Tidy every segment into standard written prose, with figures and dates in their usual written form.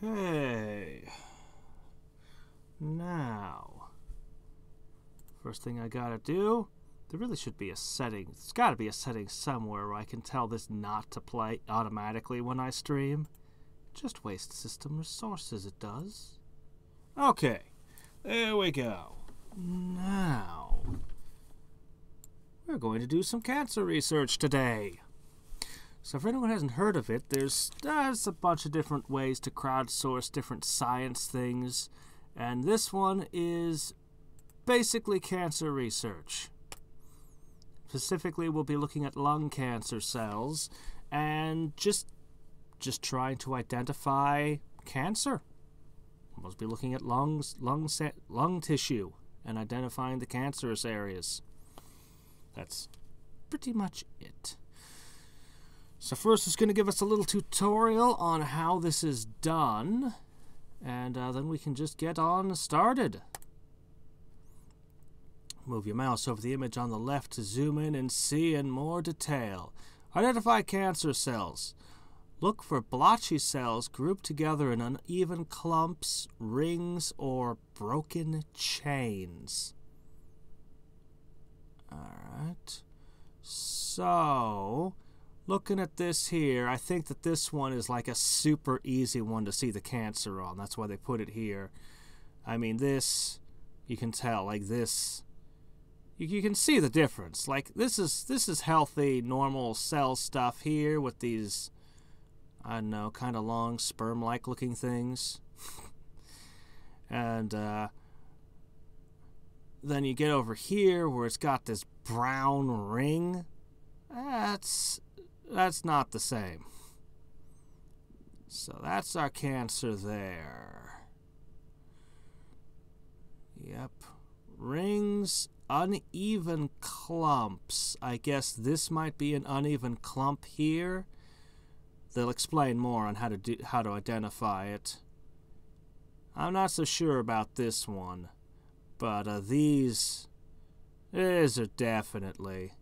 Okay. Now, first thing I gotta do, there really should be a setting. There's gotta be a setting somewhere where I can tell this not to play automatically when I stream. Just waste system resources, it does. Okay, there we go. Now, we're going to do some cancer research today. So if anyone hasn't heard of it, there's a bunch of different ways to crowdsource different science things. And this one is basically cancer research. Specifically, we'll be looking at lung cancer cells and just trying to identify cancer. We'll be looking at lung tissue and identifying the cancerous areas. That's pretty much it. So first it's going to give us a little tutorial on how this is done, and then we can just get on started. Move your mouse over the image on the left to zoom in and see in more detail. Identify cancer cells. Look for blotchy cells grouped together in uneven clumps, rings, or broken chains. Alright. So, looking at this here, I think that this one is like a super easy one to see the cancer on. That's why they put it here. I mean, this, you can tell, like this, you can see the difference. Like, this is healthy, normal cell stuff here with these, I don't know, kind of long sperm-like looking things. And then you get over here where it's got this brown ring. That's not the same. So that's our cancer there. Yep. Rings, uneven clumps. I guess this might be an uneven clump here. They'll explain more on how to identify it. I'm not so sure about this one, but these are definitely.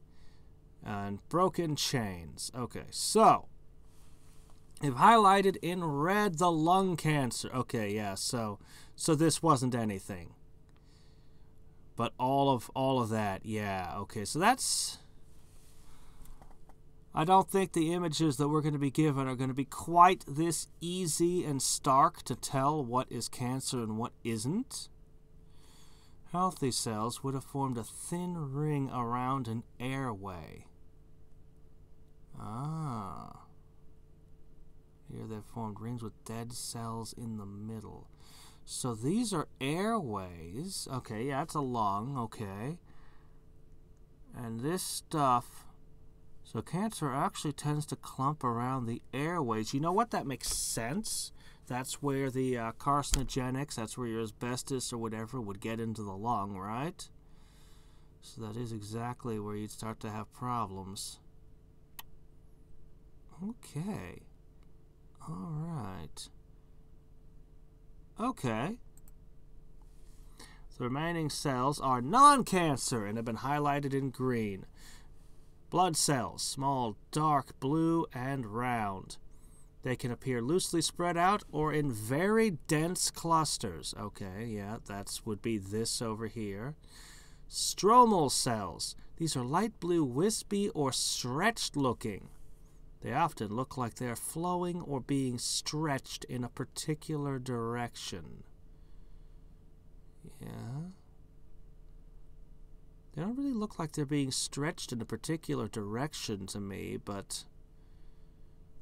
And broken chains. Okay, so I've highlighted in red the lung cancer. Okay, yeah, so this wasn't anything. But all of that, yeah, okay, so that's, I don't think the images that we're going to be given are going to be quite this easy and stark to tell what is cancer and what isn't. Healthy cells would have formed a thin ring around an airway. Ah. Here they've formed rings with dead cells in the middle. So these are airways. Okay, yeah, it's a lung, okay. And this stuff, so cancer actually tends to clump around the airways. You know what? That makes sense. That's where the carcinogenics, that's where your asbestos or whatever would get into the lung, right? So that is exactly where you'd start to have problems. Okay. All right. Okay. The remaining cells are non-cancer and have been highlighted in green. Blood cells, small, dark blue, and round. They can appear loosely spread out or in very dense clusters. Okay, yeah, that would be this over here. Stromal cells. These are light blue, wispy, or stretched looking. They often look like they are flowing or being stretched in a particular direction. Yeah. They don't really look like they're being stretched in a particular direction to me, but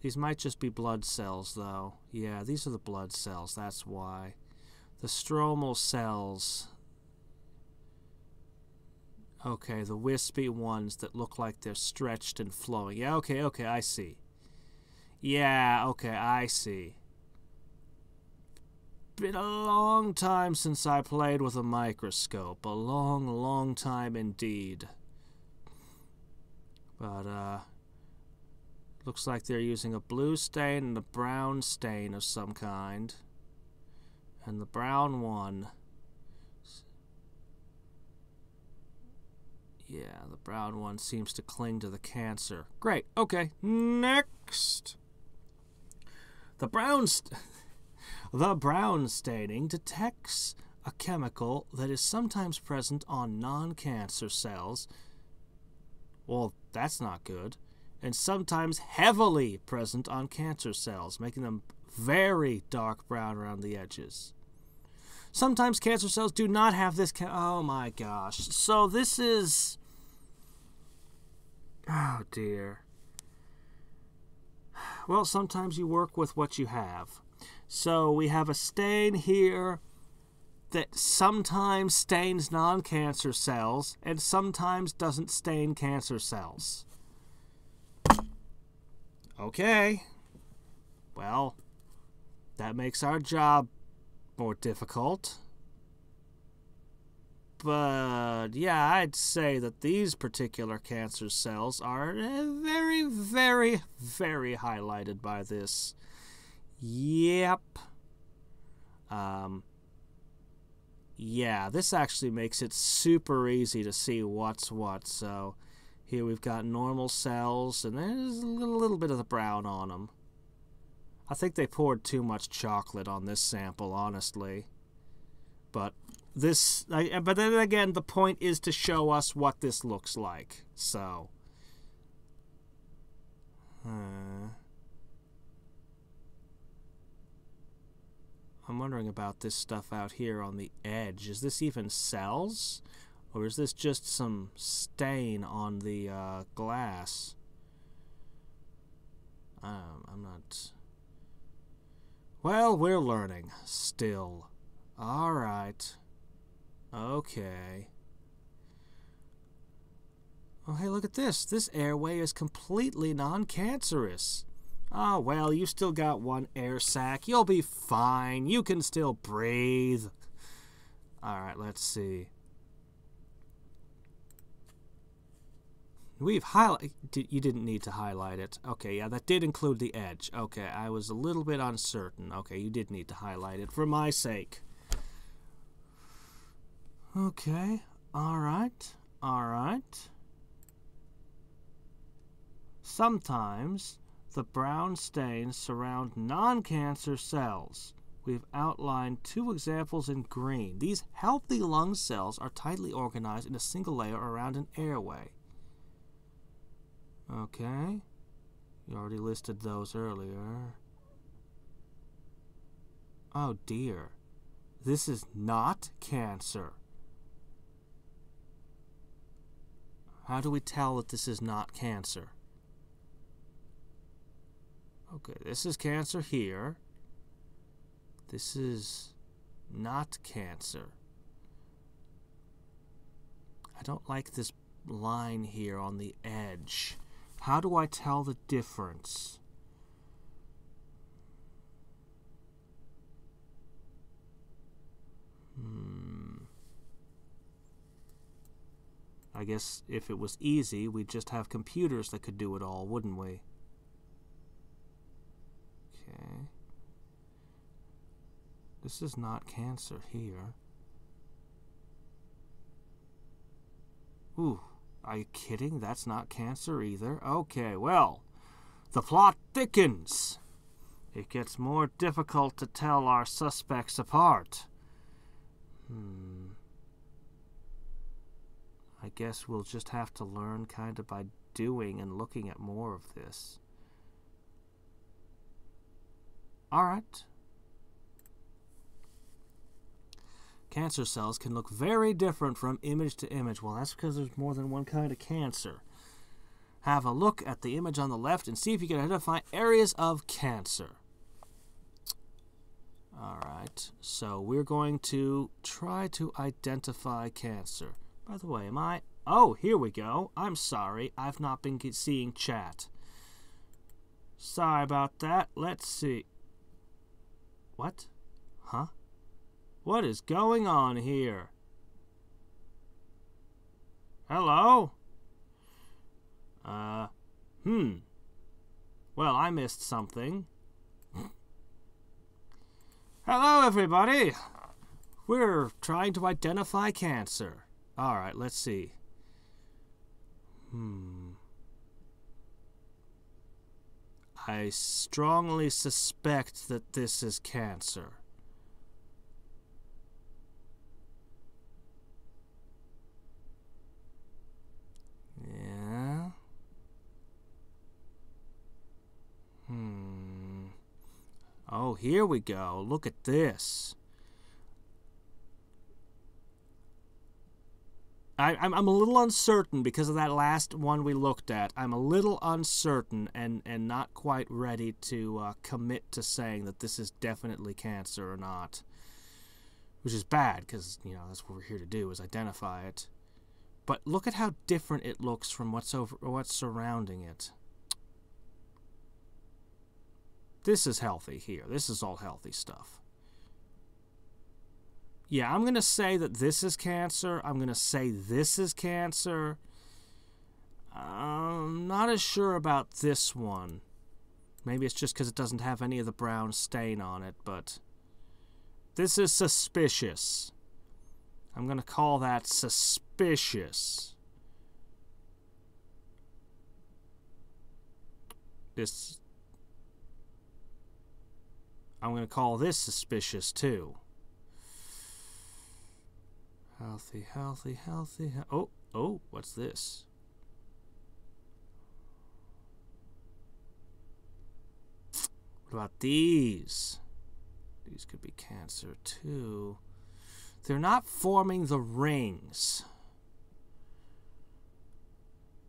these might just be blood cells, though. Yeah, these are the blood cells, that's why. The stromal cells. Okay, the wispy ones that look like they're stretched and flowing. Yeah, okay, I see. Yeah, okay, I see. Been a long time since I played with a microscope. A long, long time indeed. But, looks like they're using a blue stain and a brown stain of some kind. And the brown one, yeah, the brown one seems to cling to the cancer. Great, okay, next. The brown The brown staining detects a chemical that is sometimes present on non-cancer cells. Well, that's not good. And sometimes heavily present on cancer cells, making them very dark brown around the edges. Sometimes cancer cells do not have this oh my gosh. So this is... oh dear. Well, sometimes you work with what you have. So we have a stain here that sometimes stains non-cancer cells and sometimes doesn't stain cancer cells. Okay. Well, that makes our job more difficult. But yeah, I'd say that these particular cancer cells are very, very, very highlighted by this. Yep. Yeah, this actually makes it super easy to see what's what. So here we've got normal cells, and there's a little bit of the brown on them. I think they poured too much chocolate on this sample, honestly. But but then again, the point is to show us what this looks like. So, I'm wondering about this stuff out here on the edge. Is this even cells? Or is this just some stain on the glass? I'm not... Well, we're learning still. Alright. Okay. Oh, hey, look at this. This airway is completely non-cancerous. Oh, well, you still got one air sac. You'll be fine. You can still breathe. Alright, let's see. We've highlighted... You didn't need to highlight it. Okay, yeah, that did include the edge. Okay, I was a little bit uncertain. Okay, you did need to highlight it for my sake. Okay, alright, alright. Sometimes the brown stains surround non-cancer cells. We've outlined 2 examples in green. These healthy lung cells are tightly organized in a single layer around an airway. Okay, you already listed those earlier. Oh dear, this is not cancer. How do we tell that this is not cancer? Okay, this is cancer here. This is not cancer. I don't like this line here on the edge. How do I tell the difference? I guess if it was easy, we'd just have computers that could do it all, wouldn't we? Okay. This is not cancer here. Ooh, are you kidding? That's not cancer either. Okay, well, the plot thickens. It gets more difficult to tell our suspects apart. I guess we'll just have to learn kind of by doing and looking at more of this. Alright. Cancer cells can look very different from image to image. Well, that's because there's more than one kind of cancer. Have a look at the image on the left and see if you can identify areas of cancer. Alright, so we're going to try to identify cancer. By the way, am I... Oh, here we go. I'm sorry. I've not been seeing chat. Sorry about that. Let's see. What? Huh? What is going on here? Hello? Well, I missed something. Hello, everybody. We're trying to identify cancer. Alright, let's see. I strongly suspect that this is cancer. Yeah. Oh, here we go. Look at this. I'm a little uncertain because of that last one we looked at. I'm a little uncertain and not quite ready to commit to saying that this is definitely cancer or not. Which is bad because, you know, that's what we're here to do, is identify it. But look at how different it looks from what's surrounding it. This is healthy here. This is all healthy stuff. Yeah, I'm going to say that this is cancer. I'm going to say this is cancer. I'm not as sure about this one. Maybe it's just because it doesn't have any of the brown stain on it, but this is suspicious. I'm going to call that suspicious. I'm going to call this suspicious too. Healthy, healthy, healthy. Oh, what's this? What about these? These could be cancer too. They're not forming the rings.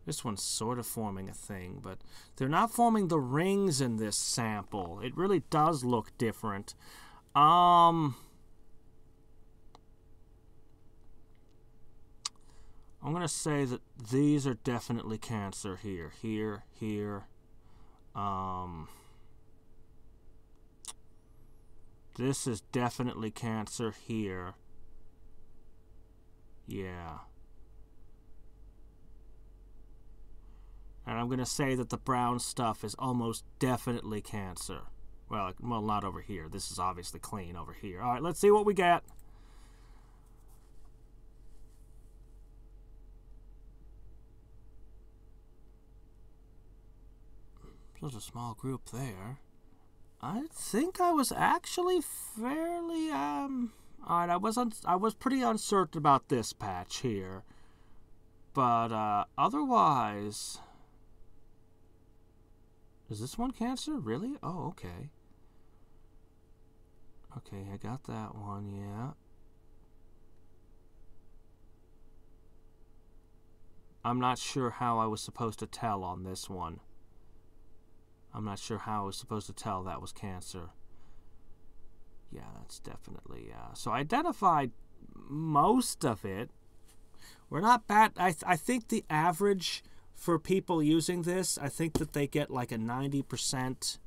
This one's sort of forming a thing, but they're not forming the rings in this sample. It really does look different. I'm going to say that these are definitely cancer here. Here. This is definitely cancer here. Yeah. And I'm going to say that the brown stuff is almost definitely cancer. Well, not over here. This is obviously clean over here. All right, let's see what we get. There's a small group there. I think I was actually fairly, alright, I was pretty uncertain about this patch here. But, otherwise... Is this one cancer? Really? Oh, okay. Okay, I got that one, yeah. I'm not sure how I was supposed to tell on this one. I'm not sure how I was supposed to tell that was cancer. Yeah, that's definitely... so I identified most of it. We're not bad. I think the average for people using this, I think that they get like a 90%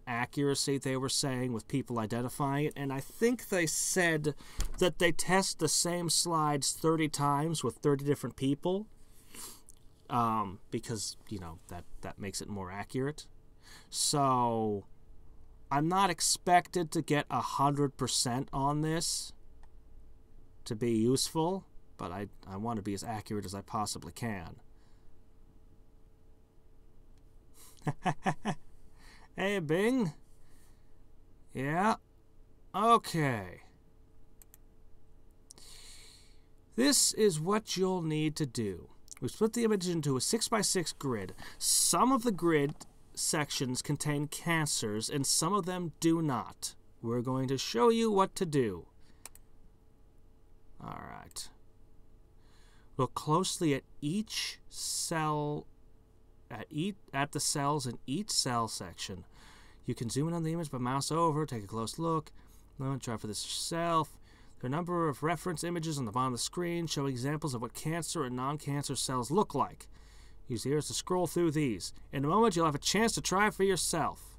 accuracy, they were saying, with people identifying it. And I think they said that they test the same slides 30 times with 30 different people. Because, you know, that makes it more accurate. So, I'm not expected to get 100% on this to be useful, but I want to be as accurate as I possibly can. Hey, Bing. Yeah. Okay. This is what you'll need to do. We split the image into a 6x6 grid. Some of the grid sections contain cancers, and some of them do not. We're going to show you what to do. All right. Look closely at each cell, at the cells in each cell section. You can zoom in on the image by mouse over, take a close look. Try for this yourself. There are a number of reference images on the bottom of the screen showing examples of what cancer and non-cancer cells look like. Use the ears to scroll through these. In a moment, you'll have a chance to try it for yourself.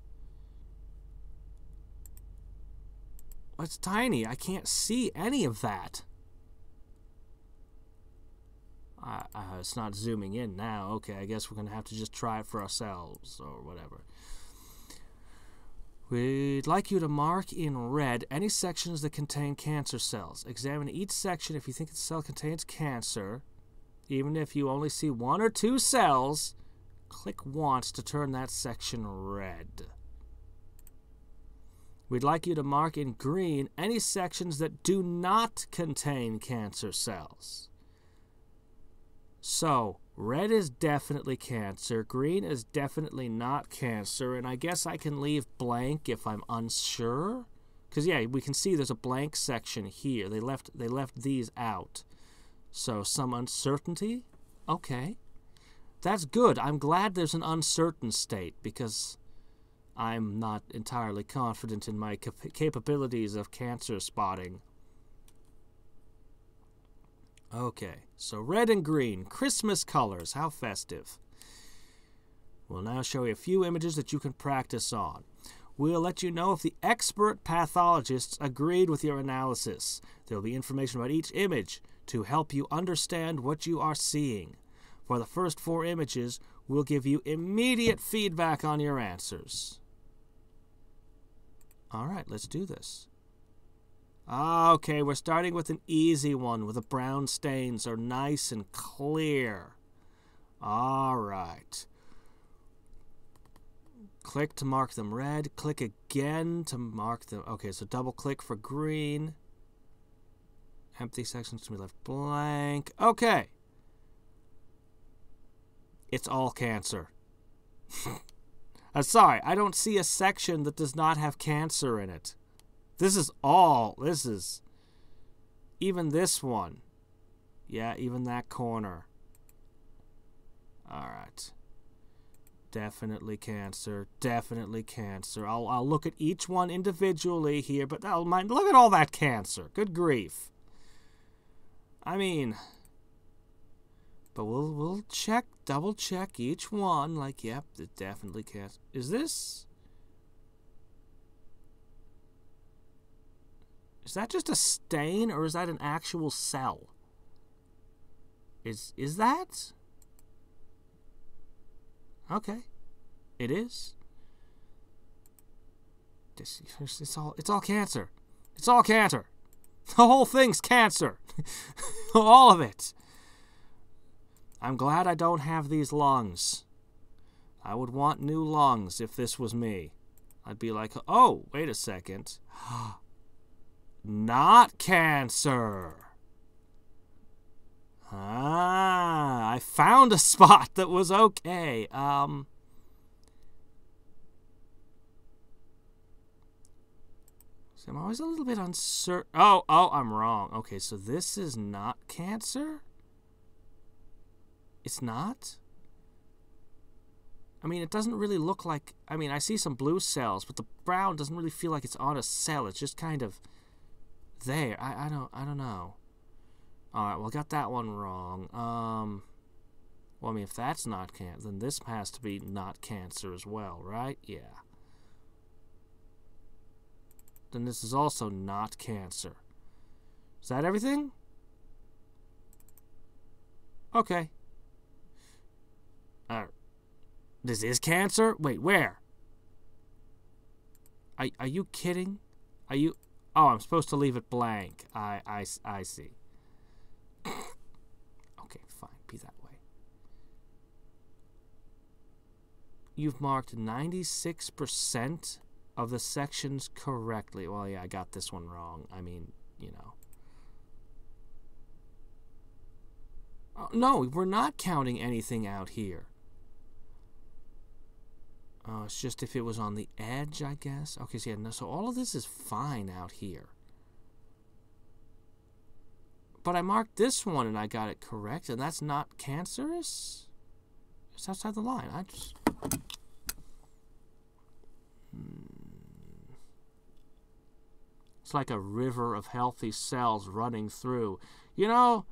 Well, it's tiny. I can't see any of that. It's not zooming in now. Okay, I guess we're going to have to just try it for ourselves or whatever. We'd like you to mark in red any sections that contain cancer cells. Examine each section if you think the cell contains cancer. Even if you only see 1 or 2 cells, Click once to turn that section red. We'd like you to mark in green any sections that do not contain cancer cells. So, red is definitely cancer, green is definitely not cancer, and I guess I can leave blank if I'm unsure. Because, yeah, we can see there's a blank section here. They left these out. So, some uncertainty? Okay. That's good. I'm glad there's an uncertain state, because I'm not entirely confident in my capabilities of cancer spotting. Okay, so red and green, Christmas colors, how festive. We'll now show you a few images that you can practice on. We'll let you know if the expert pathologists agreed with your analysis. There will be information about each image to help you understand what you are seeing. For the first 4 images, we'll give you immediate feedback on your answers. All right, let's do this. Okay, we're starting with an easy one where the brown stains are nice and clear. All right. Click to mark them red. Click again to mark them. Okay, so double click for green. Empty sections to be left blank. Okay. It's all cancer. I'm sorry, I don't see a section that does not have cancer in it. Even this one. Yeah, even that corner. Alright. Definitely cancer. Definitely cancer. I'll look at each one individually here, but look at all that cancer. Good grief. I mean, but we'll check, double check each one. Like, yep, it definitely cancer. Is that just a stain, or is that an actual cell? Is that? Okay, it is. It's all cancer. It's all cancer. The whole thing's cancer. All of it. I'm glad I don't have these lungs. I would want new lungs if this was me. I'd be like, oh, wait a second. Not cancer. Ah, I found a spot that was okay. See, I'm always a little bit uncertain. Oh, I'm wrong. Okay, so this is not cancer? It's not? I mean, it doesn't really look like... I mean, I see some blue cells, but the brown doesn't really feel like it's on a cell. It's just kind of there. I don't know. Alright, well, got that one wrong. Well, I mean, if that's not cancer, then this has to be not cancer as well, right? Yeah. Then this is also not cancer. Is that everything? Okay. This is cancer? Wait, where? Are you kidding? Are you... Oh, I'm supposed to leave it blank. I see. Okay, fine. Be that way. You've marked 96% of the sections correctly. Well, yeah, I got this one wrong. I mean, you know. Oh, no, we're not counting anything out here. Oh, it's just if it was on the edge, I guess. Okay, so yeah, no, so all of this is fine out here. But I marked this one and I got it correct, and that's not cancerous? It's outside the line. I just... It's like a river of healthy cells running through. You know,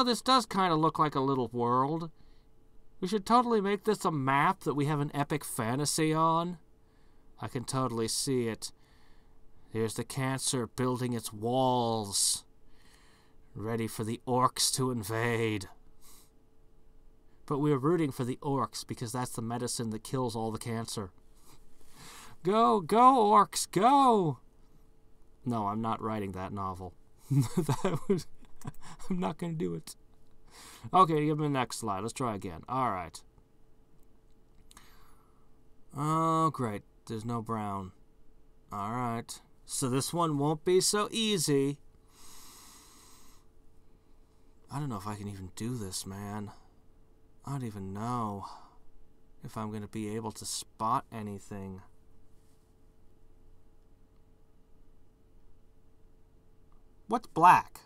this does kind of look like a little world. We should totally make this a map that we have an epic fantasy on. I can totally see it. Here's the cancer building its walls, ready for the orcs to invade. But we're rooting for the orcs because that's the medicine that kills all the cancer. Go, go, orcs, go! No, I'm not writing that novel. I'm not going to do it. Okay, give me the next slide. Let's try again. All right. Oh, great. There's no brown. Alright. So this one won't be so easy. I don't know if I can even do this, man. I don't even know if I'm going to be able to spot anything. What's black?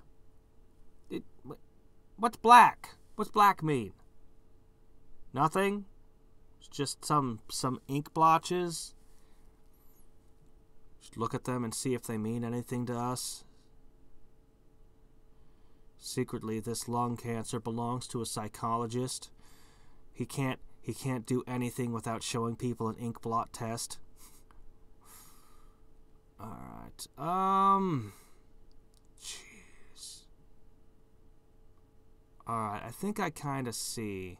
What's black? What's black mean? Nothing? It's just some ink blotches? Just look at them and see if they mean anything to us. Secretly, this lung cancer belongs to a psychologist. He can't do anything without showing people an ink blot test. Alright. Jeez. Alright, I think I kind of see.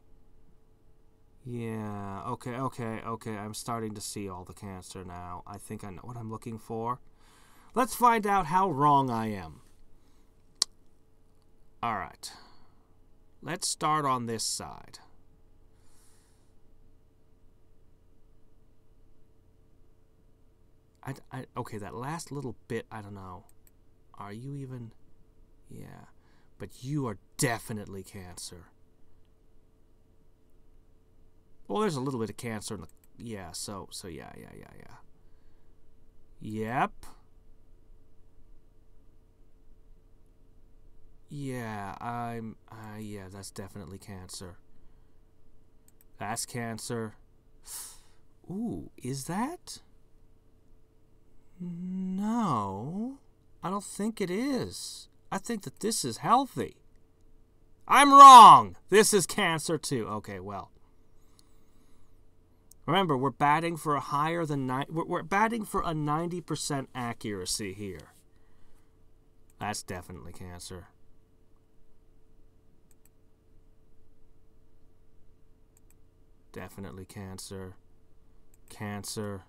Yeah, okay. I'm starting to see all the cancer now. I think I know what I'm looking for. Let's find out how wrong I am. Alright. Let's start on this side. Okay, that last little bit, I don't know. Are you even... Yeah. But you are definitely cancer. Well, there's a little bit of cancer in the... Yeah, so yeah. Yep. Yeah, yeah, that's definitely cancer. That's cancer. Ooh, is that? No, I don't think it is. I think that this is healthy. I'm wrong! This is cancer too. Okay, well. Remember, we're batting for a higher than... We're batting for a 90% accuracy here. That's definitely cancer. Definitely cancer. Cancer.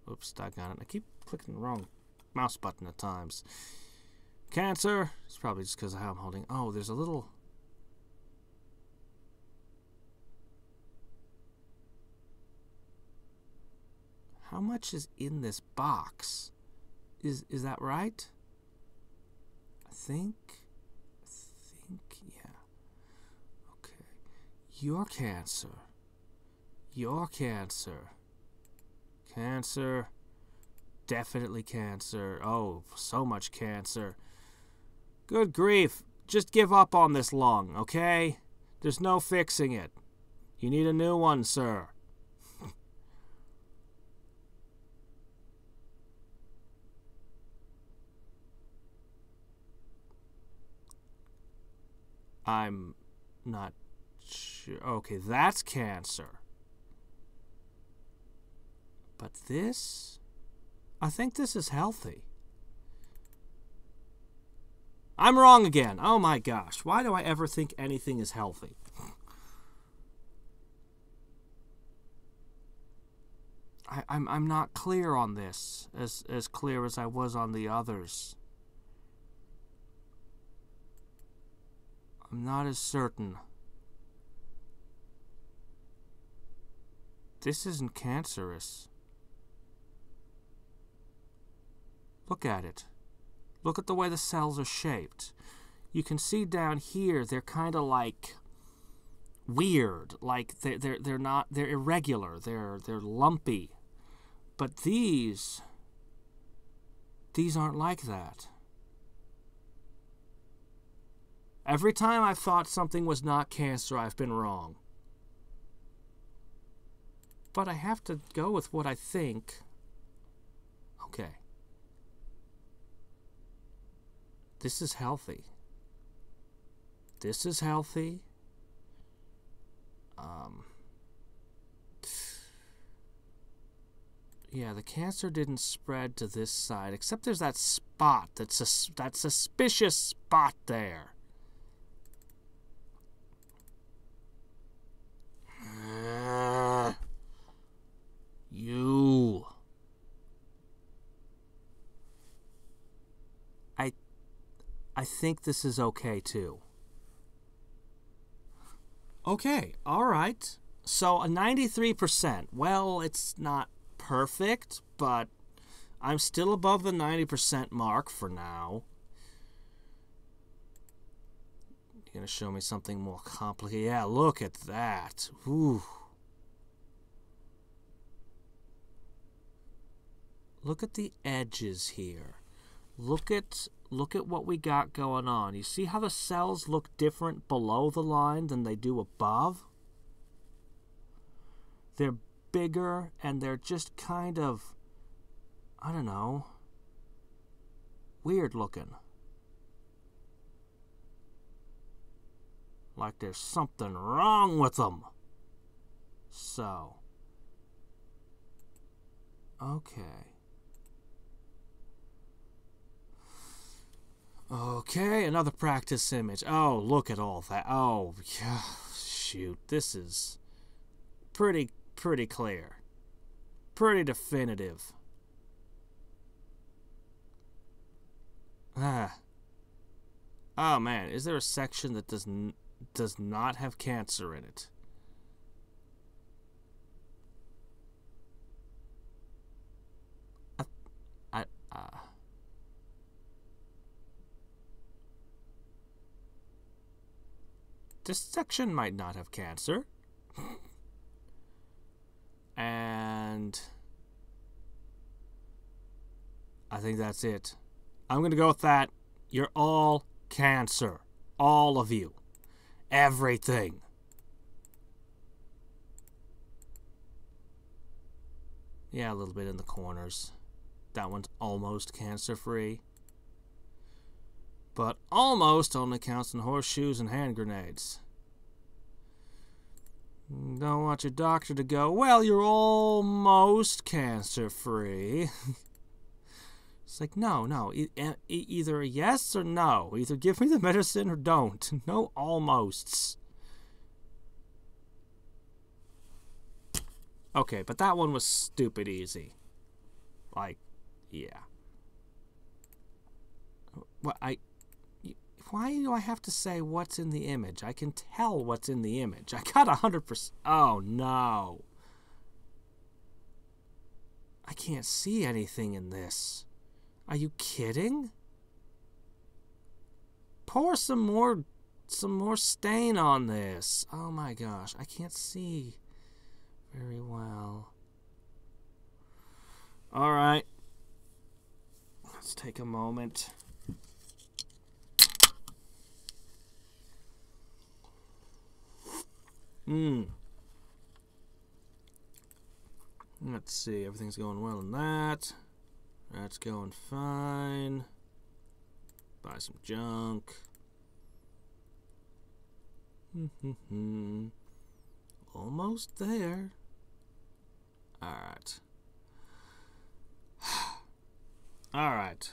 Oops, doggone it. I keep clicking the wrong mouse button at times. Cancer. It's probably just because of how I'm holding. Oh, there's a little... How much is in this box? Is that right? I think, yeah. Okay. Your cancer. Your cancer. Cancer. Definitely cancer. Oh, so much cancer. Good grief. Just give up on this lung, okay? There's no fixing it. You need a new one, sir. I'm not sure. Okay, that's cancer. But this? I think this is healthy. I'm wrong again. Oh my gosh. Why do I ever think anything is healthy? I'm not clear on this as clear as I was on the others. I'm not as certain. This isn't cancerous. Look at it. Look at the way the cells are shaped. You can see down here they're kind of like weird, like they're irregular, they're lumpy. But these aren't like that. Every time I've thought something was not cancer, I've been wrong. But I have to go with what I think. Okay. This is healthy. This is healthy. Yeah, the cancer didn't spread to this side, except there's that spot, that suspicious spot there. You. I think this is okay too. Okay, all right. So a 93%. Well, it's not perfect, but I'm still above the 90% mark for now. You're going to show me something more complicated. Yeah, look at that. Ooh. Look at the edges here. Look at what we got going on. You see how the cells look different below the line than they do above? They're bigger and they're just kind of, I don't know, weird looking. Like there's something wrong with them. So, okay. Okay, another practice image. Oh, look at all that. Oh, yeah, shoot. This is pretty clear. Pretty definitive. Ah. Oh, man. Is there a section that does not have cancer in it? This section might not have cancer. And I think that's it. I'm going to go with that. You're all cancer. All of you. Everything. Yeah, a little bit in the corners. That one's almost cancer-free. But almost only counts in horseshoes and hand grenades. Don't want your doctor to go, well, you're almost cancer-free. It's like, no. Either yes or no. Either give me the medicine or don't. No almosts. Okay, but that one was stupid easy. Like, yeah. Why do I have to say what's in the image? I can tell what's in the image. I got 100%. Oh, no. I can't see anything in this. Are you kidding? Pour some more stain on this. Oh, my gosh. I can't see very well. All right. Let's take a moment. Let's see, everything's going well in that. That's going fine. Buy some junk. Almost there. Alright. Alright.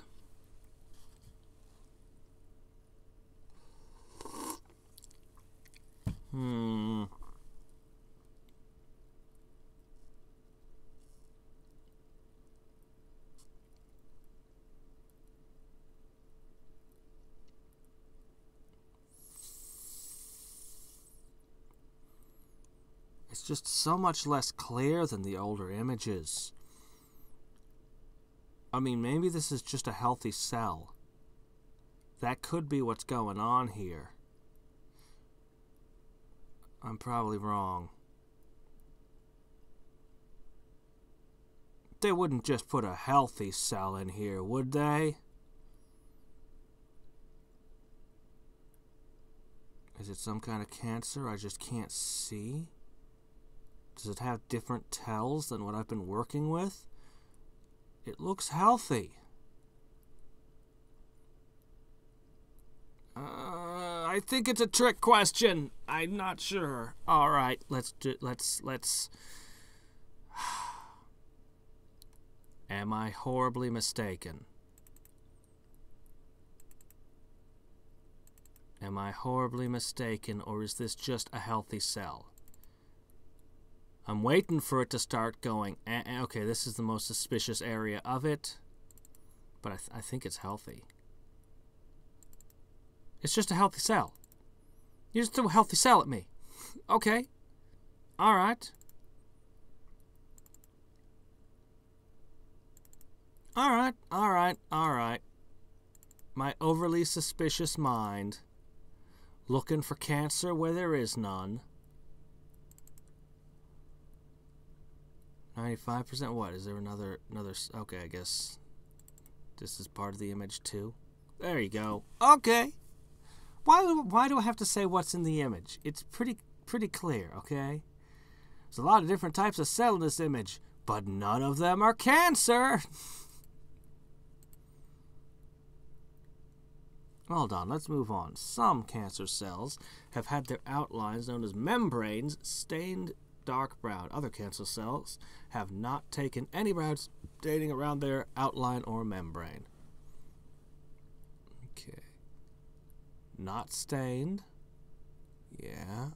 It's just so much less clear than the older images. I mean, maybe this is just a healthy cell. That could be what's going on here. I'm probably wrong. They wouldn't just put a healthy cell in here, would they? Is it some kind of cancer I just can't see? Does it have different tells than what I've been working with? It looks healthy. I think it's a trick question. I'm not sure. All right, let's. Am I horribly mistaken? Am I horribly mistaken, or is this just a healthy cell? I'm waiting for it to start going, okay, this is the most suspicious area of it, but I think it's healthy. It's just a healthy cell. You just threw a healthy cell at me. Okay. All right. All right, all right, all right. My overly suspicious mind. Looking for cancer where there is none. 95%. What? Is there another... Okay, I guess this is part of the image too. There you go. Okay. Why do I have to say what's in the image? It's pretty clear, okay? There's a lot of different types of cell in this image, but none of them are cancer. Hold on, let's move on. Some cancer cells have had their outlines known as membranes stained dark brown. Other cancer cells have not taken any brown staining around their outline or membrane. Okay. Not stained. Yeah.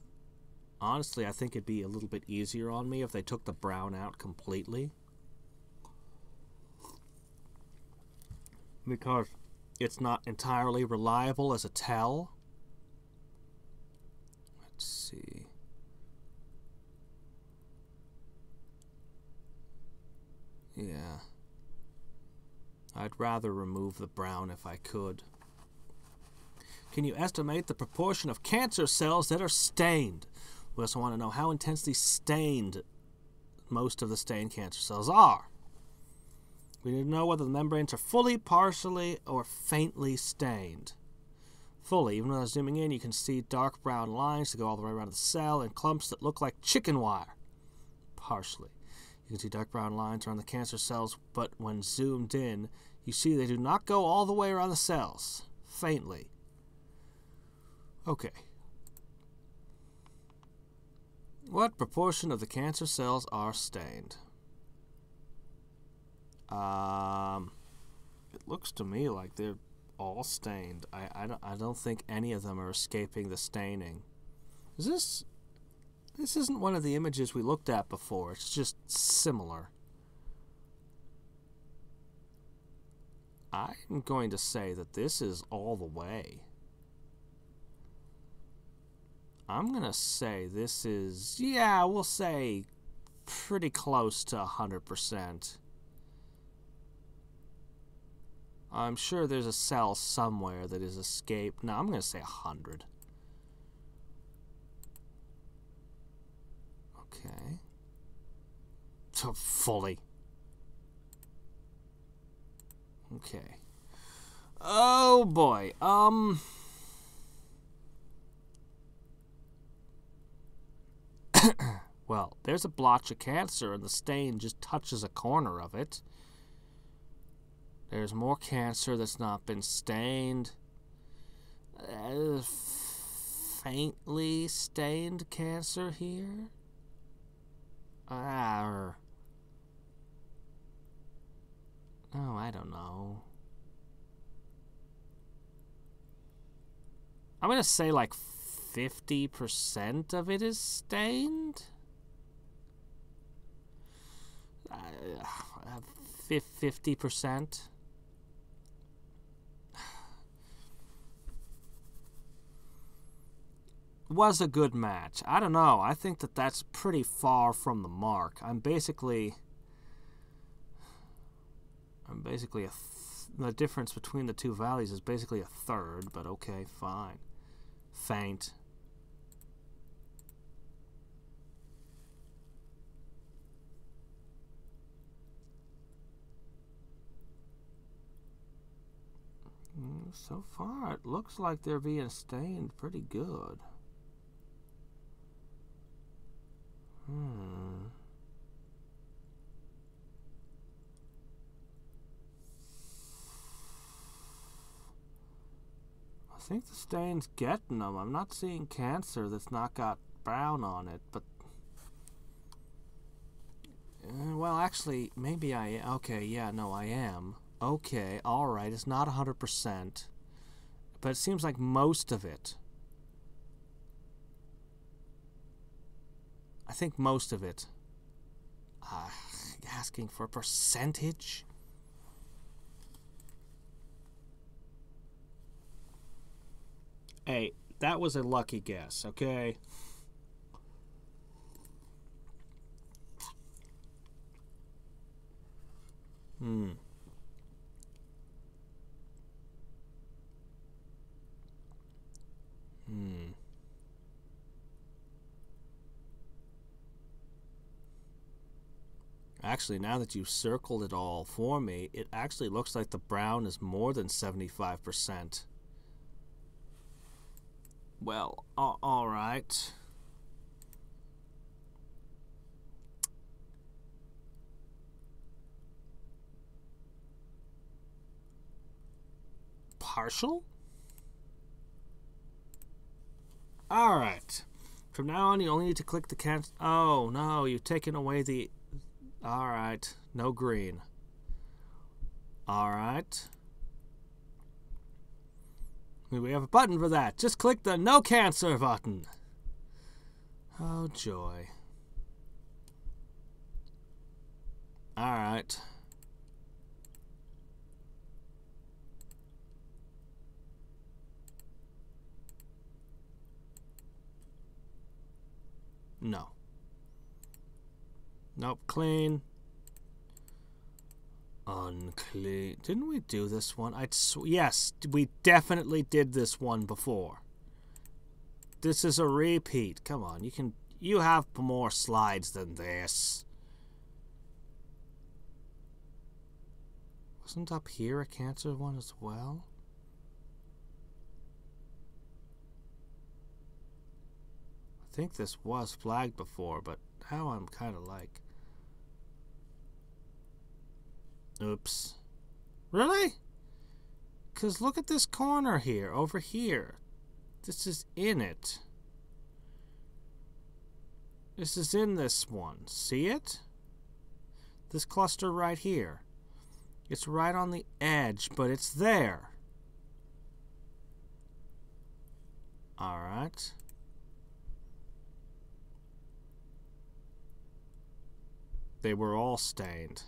Honestly, I think it'd be a little bit easier on me if they took the brown out completely. Because it's not entirely reliable as a tell. Let's see. Yeah. I'd rather remove the brown if I could. Can you estimate the proportion of cancer cells that are stained? We also want to know how intensely stained most of the stained cancer cells are. We need to know whether the membranes are fully, partially, or faintly stained. Fully, even without zooming in, you can see dark brown lines that go all the way around the cell and clumps that look like chicken wire. Partially. You can see dark brown lines around the cancer cells, but when zoomed in, you see they do not go all the way around the cells. Faintly. Okay. What proportion of the cancer cells are stained? It looks to me like they're all stained. I don't think any of them are escaping the staining. This isn't one of the images we looked at before. It's just similar. I'm going to say that this is all the way. I'm going to say this is, yeah, we'll say pretty close to 100%. I'm sure there's a cell somewhere that is escaped. No, I'm going to say 100. Okay. So fully. Okay. Oh boy. Well, there's a blotch of cancer and the stain just touches a corner of it. There's more cancer that's not been stained. Faintly stained cancer here. Oh, I don't know. I'm going to say like 50% of it is stained. 50%. Was a good match. I don't know. I think that that's pretty far from the mark. I'm basically the difference between the two values is basically a third, but okay, fine. Faint. So far, it looks like they're being stained pretty good. I think the stain's getting them. I'm not seeing cancer that's not got brown on it, but... well, actually, maybe I... Okay, yeah, no, I am. Okay, alright, it's not 100%. But it seems like most of it... I think most of it. Asking for a percentage? Hey, that was a lucky guess, okay? Hmm. Hmm. Actually, now that you've circled it all for me, it actually looks like the brown is more than 75%. Well, all right. Partial? All right. From now on, you only need to click the cancel. Oh, no, you've taken away the... All right. No green. All right. We have a button for that. Just click the no cancer button. Oh, joy. All right. No. Nope, clean. Unclean. Didn't we do this one? Yes, we definitely did this one before. This is a repeat. Come on, you have more slides than this. Wasn't up here a cancer one as well? I think this was flagged before, but now I'm kind of like... Oops. Really? Because look at this corner here, over here. This is in it. This is in this one. See it? This cluster right here. It's right on the edge, but it's there. All right. They were all stained.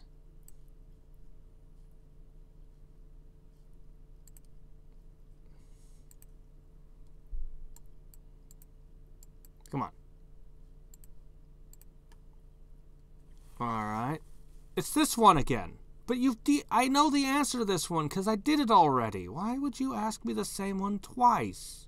Come on. All right. It's this one again. But I know the answer to this one because I did it already. Why would you ask me the same one twice?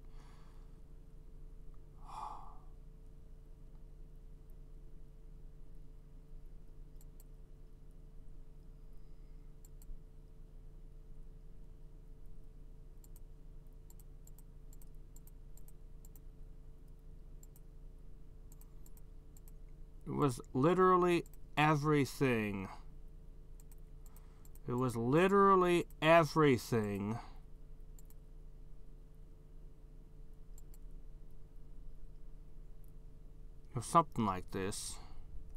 It was literally everything. It was literally everything. Or something like this.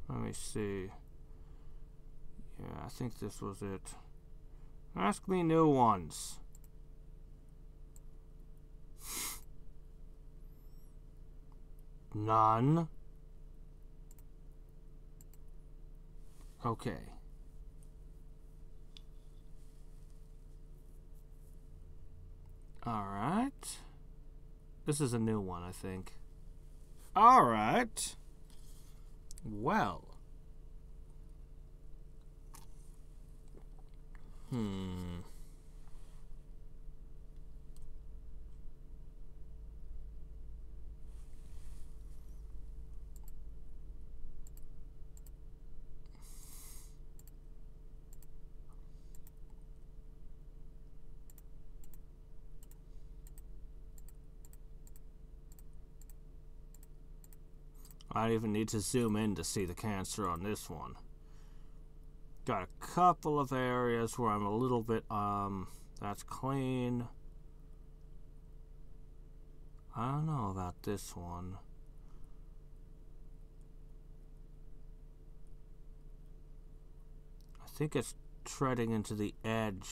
Let me see. Yeah, I think this was it. Ask me new ones. None. Okay. All right. This is a new one, I think. All right. Well. I even need to zoom in to see the cancer on this one. Got a couple of areas where I'm a little bit, that's clean. I don't know about this one. I think it's treading into the edge.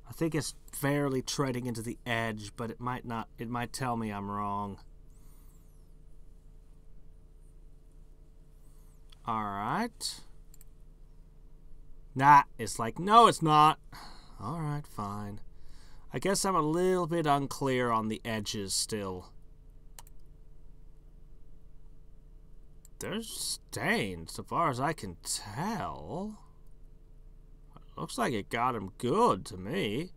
I think it's fairly treading into the edge, but it might not, it might tell me I'm wrong. Alright. Nah, it's like, no, it's not. Alright, fine. I guess I'm a little bit unclear on the edges still. They're stained, so far as I can tell. Looks like it got him good to me.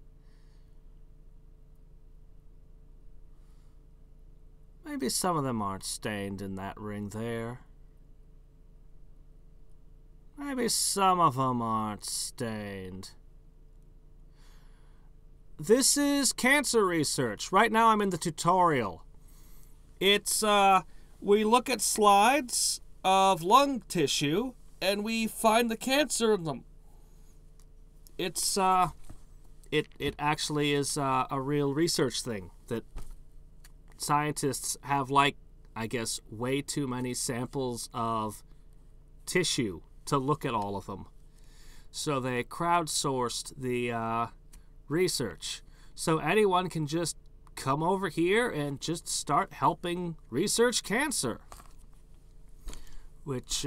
Maybe some of them aren't stained in that ring there. Maybe some of them aren't stained. This is cancer research. Right now I'm in the tutorial. It's, we look at slides of lung tissue and we find the cancer in them. It's, it actually is a real research thing that scientists have, like, I guess, way too many samples of tissue to look at all of them. So they crowdsourced the research. So anyone can just come over here and just start helping research cancer. Which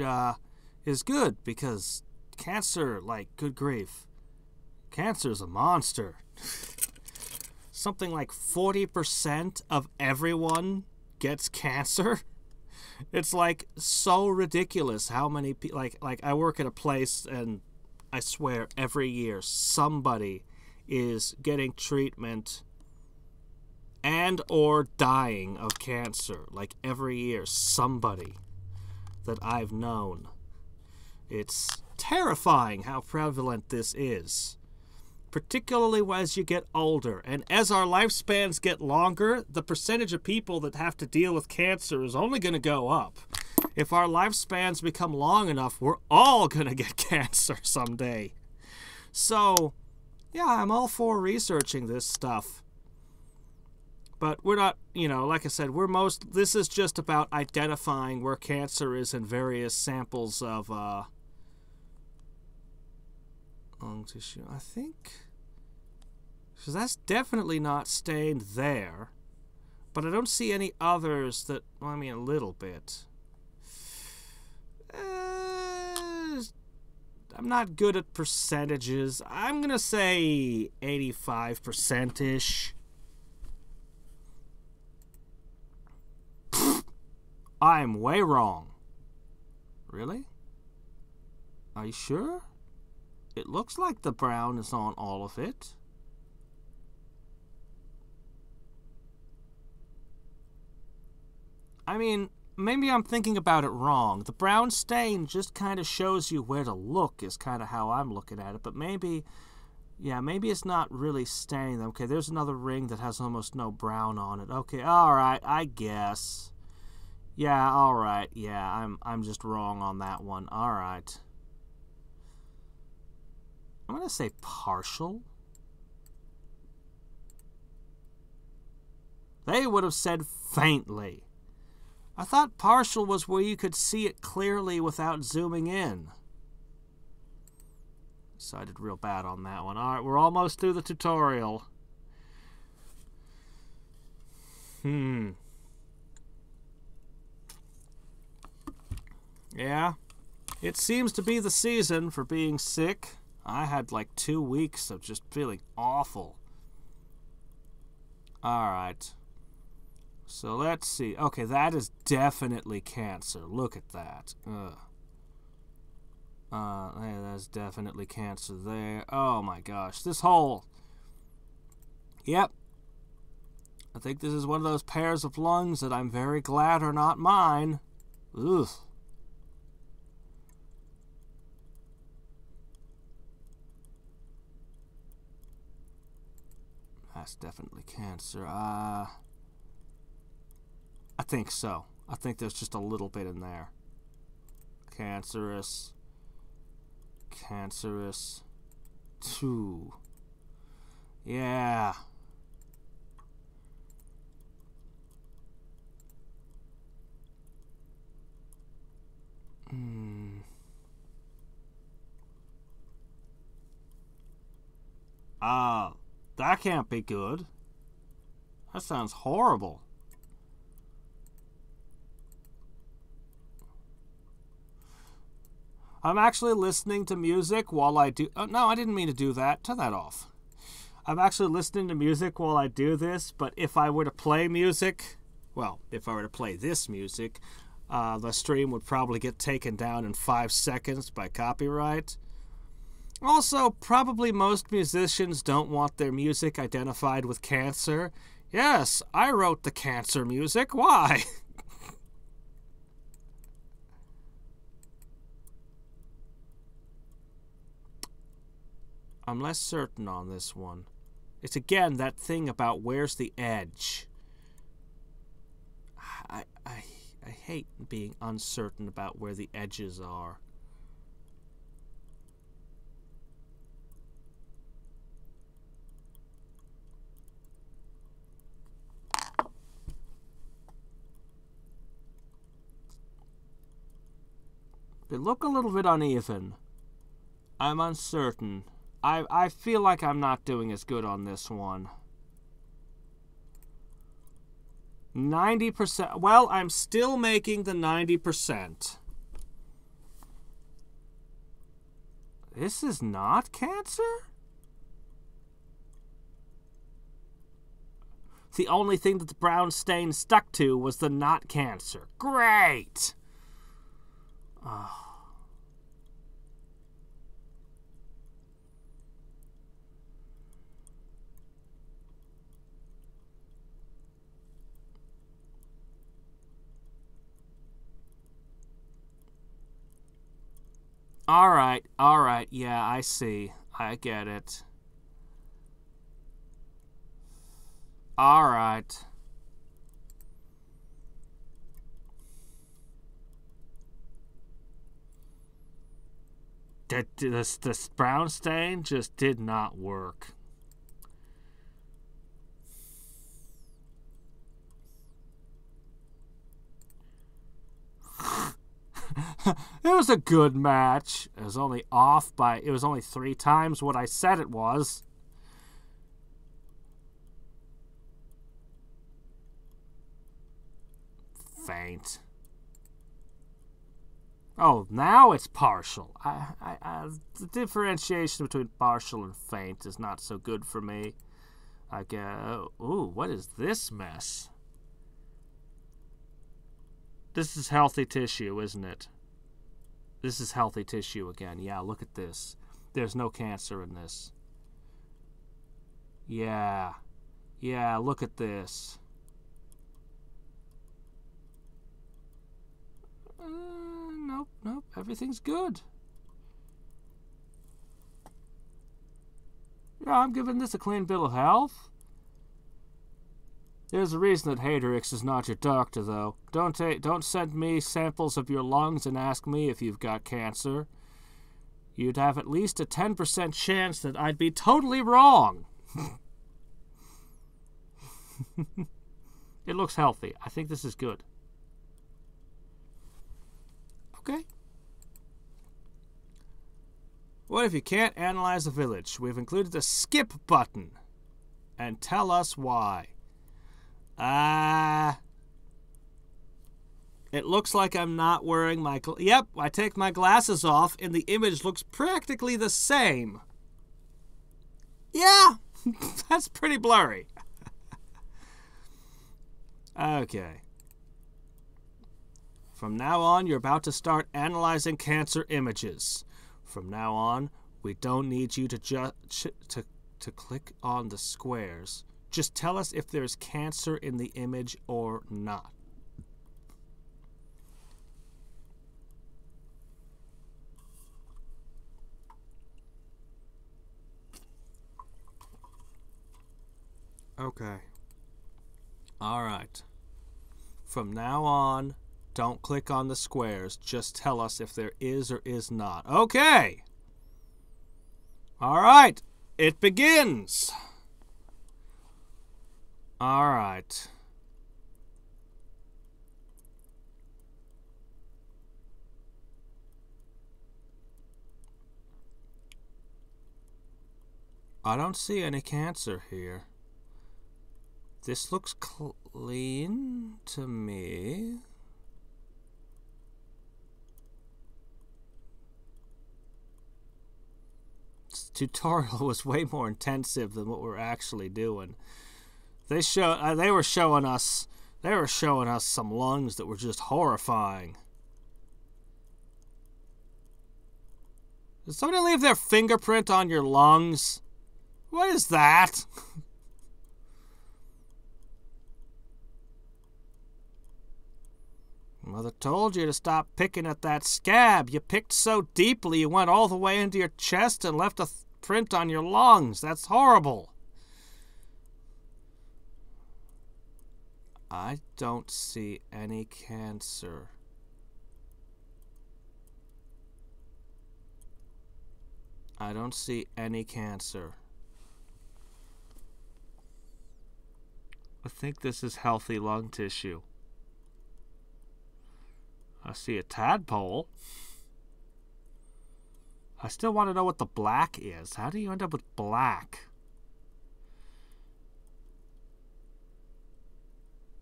is good, because cancer, like, good grief. Cancer's a monster. Something like 40% of everyone gets cancer. It's like so ridiculous how many people, like I work at a place and I swear every year somebody is getting treatment and or dying of cancer. Like every year somebody that I've known. It's terrifying how prevalent this is. Particularly as you get older. And as our lifespans get longer, the percentage of people that have to deal with cancer is only going to go up. If our lifespans become long enough, we're all going to get cancer someday. So, yeah, I'm all for researching this stuff. But we're not, you know, like I said, this is just about identifying where cancer is in various samples of lung tissue. I think, because that's definitely not stained there, but I don't see any others that, well, I mean, a little bit. I'm not good at percentages. I'm gonna say 85%-ish. I'm way wrong. Really? Are you sure? It looks like the brown is on all of it. I mean, maybe I'm thinking about it wrong. The brown stain just kind of shows you where to look is kind of how I'm looking at it. But maybe, yeah, maybe it's not really staining them. Okay, there's another ring that has almost no brown on it. Okay, all right, I guess. Yeah, all right. Yeah, I'm just wrong on that one. All right. I'm going to say partial. They would have said faintly. I thought partial was where you could see it clearly without zooming in. So I did real bad on that one. All right, we're almost through the tutorial. Yeah, it seems to be the season for being sick. I had like 2 weeks of just feeling awful. Alright. So let's see. Okay, that is definitely cancer. Look at that. Hey, that's definitely cancer there. Oh my gosh. This whole... Yep. I think this is one of those pairs of lungs that I'm very glad are not mine. Ugh. That's definitely cancer. I think so. I think there's just a little bit in there. Cancerous. Cancerous. 2. Yeah. That can't be good. That sounds horrible. I'm actually listening to music while I do... Oh, no, I didn't mean to do that. Turn that off. I'm actually listening to music while I do this, but if I were to play music... Well, if I were to play this music, the stream would probably get taken down in 5 seconds by copyright. Also, probably most musicians don't want their music identified with cancer. Yes, I wrote the cancer music. Why? I'm less certain on this one. It's again that thing about where's the edge. I hate being uncertain about where the edges are. They look a little bit uneven. I'm uncertain. I feel like I'm not doing as good on this one. 90%. Well, I'm still making the 90%. This is not cancer? The only thing that the brown stain stuck to was the not cancer. Great! Oh. Alright, yeah, I see. I get it. Alright. This brown stain just did not work. It was a good match. It was only off by... It was only 3 times what I said it was. Faint. Oh, now it's partial. The differentiation between partial and faint is not so good for me. I guess... Ooh, what is this mess? This is healthy tissue, isn't it? This is healthy tissue again. Yeah, look at this. There's no cancer in this. Yeah. Yeah, look at this. Nope. Everything's good. Yeah, I'm giving this a clean bill of health. There's a reason that Hadriex is not your doctor, though. Don't send me samples of your lungs and ask me if you've got cancer. You'd have at least a 10% chance that I'd be totally wrong. It looks healthy. I think this is good. Okay. What if you can't analyze a village? We've included a skip button. And tell us why. It looks like I'm not wearing my... Yep, I take my glasses off and the image looks practically the same. Yeah, that's pretty blurry. Okay. From now on, you're about to start analyzing cancer images. From now on, we don't need you to click on the squares. Just tell us if there's cancer in the image or not. Okay. All right. From now on, don't click on the squares. Just tell us if there is or is not. Okay. All right. It begins. All right. I don't see any cancer here. This looks clean to me. This tutorial was way more intensive than what we're actually doing. They were showing us some lungs that were just horrifying. Did somebody leave their fingerprint on your lungs? What is that? Mother told you to stop picking at that scab. You picked so deeply you went all the way into your chest and left a print on your lungs. That's horrible. I don't see any cancer. I don't see any cancer. I think this is healthy lung tissue. I see a tadpole. I still want to know what the black is. How do you end up with black?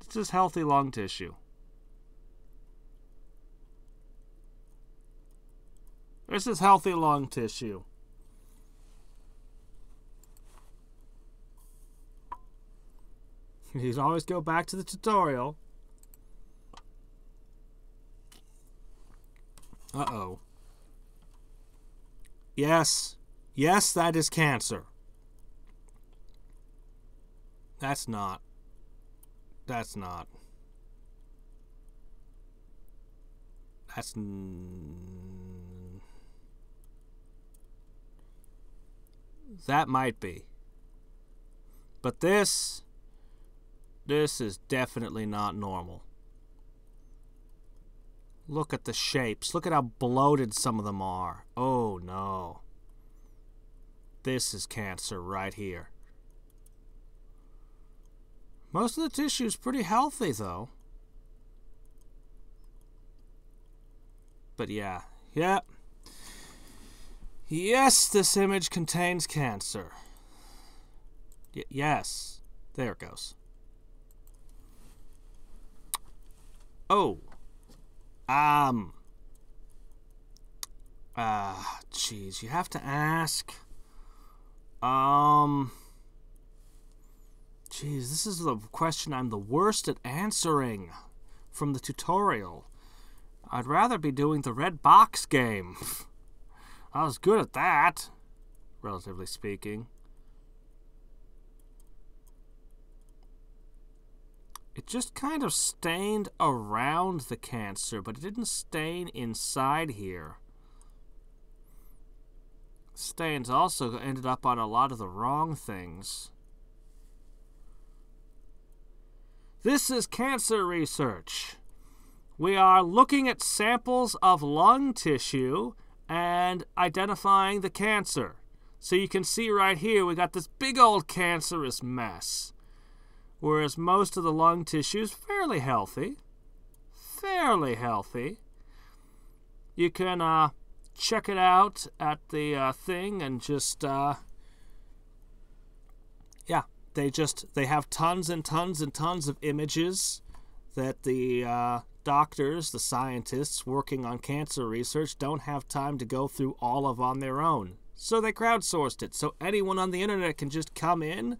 This is healthy lung tissue. This is healthy lung tissue. You can always go back to the tutorial. Uh-oh. Yes. Yes, that is cancer. That's not. That's not. That's... That might be. But this is definitely not normal. Look at the shapes. Look at how bloated some of them are. Oh, no. This is cancer right here. Most of the tissue is pretty healthy, though. But yeah. Yep. Yes, this image contains cancer. Yes. There it goes. Oh. Jeez, you have to ask. Jeez, this is the question I'm the worst at answering from the tutorial. I'd rather be doing the red box game. I was good at that, relatively speaking. It just kind of stained around the cancer, but it didn't stain inside here. Stains also ended up on a lot of the wrong things. This is cancer research. We are looking at samples of lung tissue and identifying the cancer. So you can see right here, we got this big old cancerous mess. Whereas most of the lung tissue is fairly healthy. Fairly healthy. You can check it out at the thing and just, yeah, they have tons and tons and tons of images that the doctors, the scientists working on cancer research don't have time to go through all of on their own. So they crowdsourced it. So anyone on the internet can just come in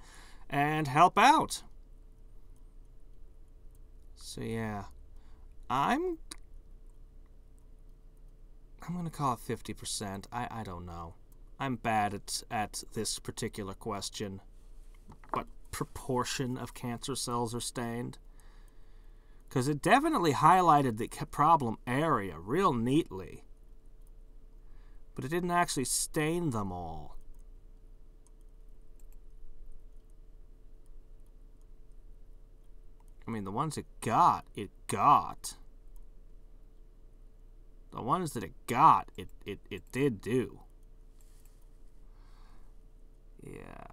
and help out. So yeah, I'm going to call it 50%. I don't know. I'm bad at this particular question. What proportion of cancer cells are stained? Because it definitely highlighted the problem area real neatly. But it didn't actually stain them all. I mean, the ones it got. The ones that it got, it did do. Yeah.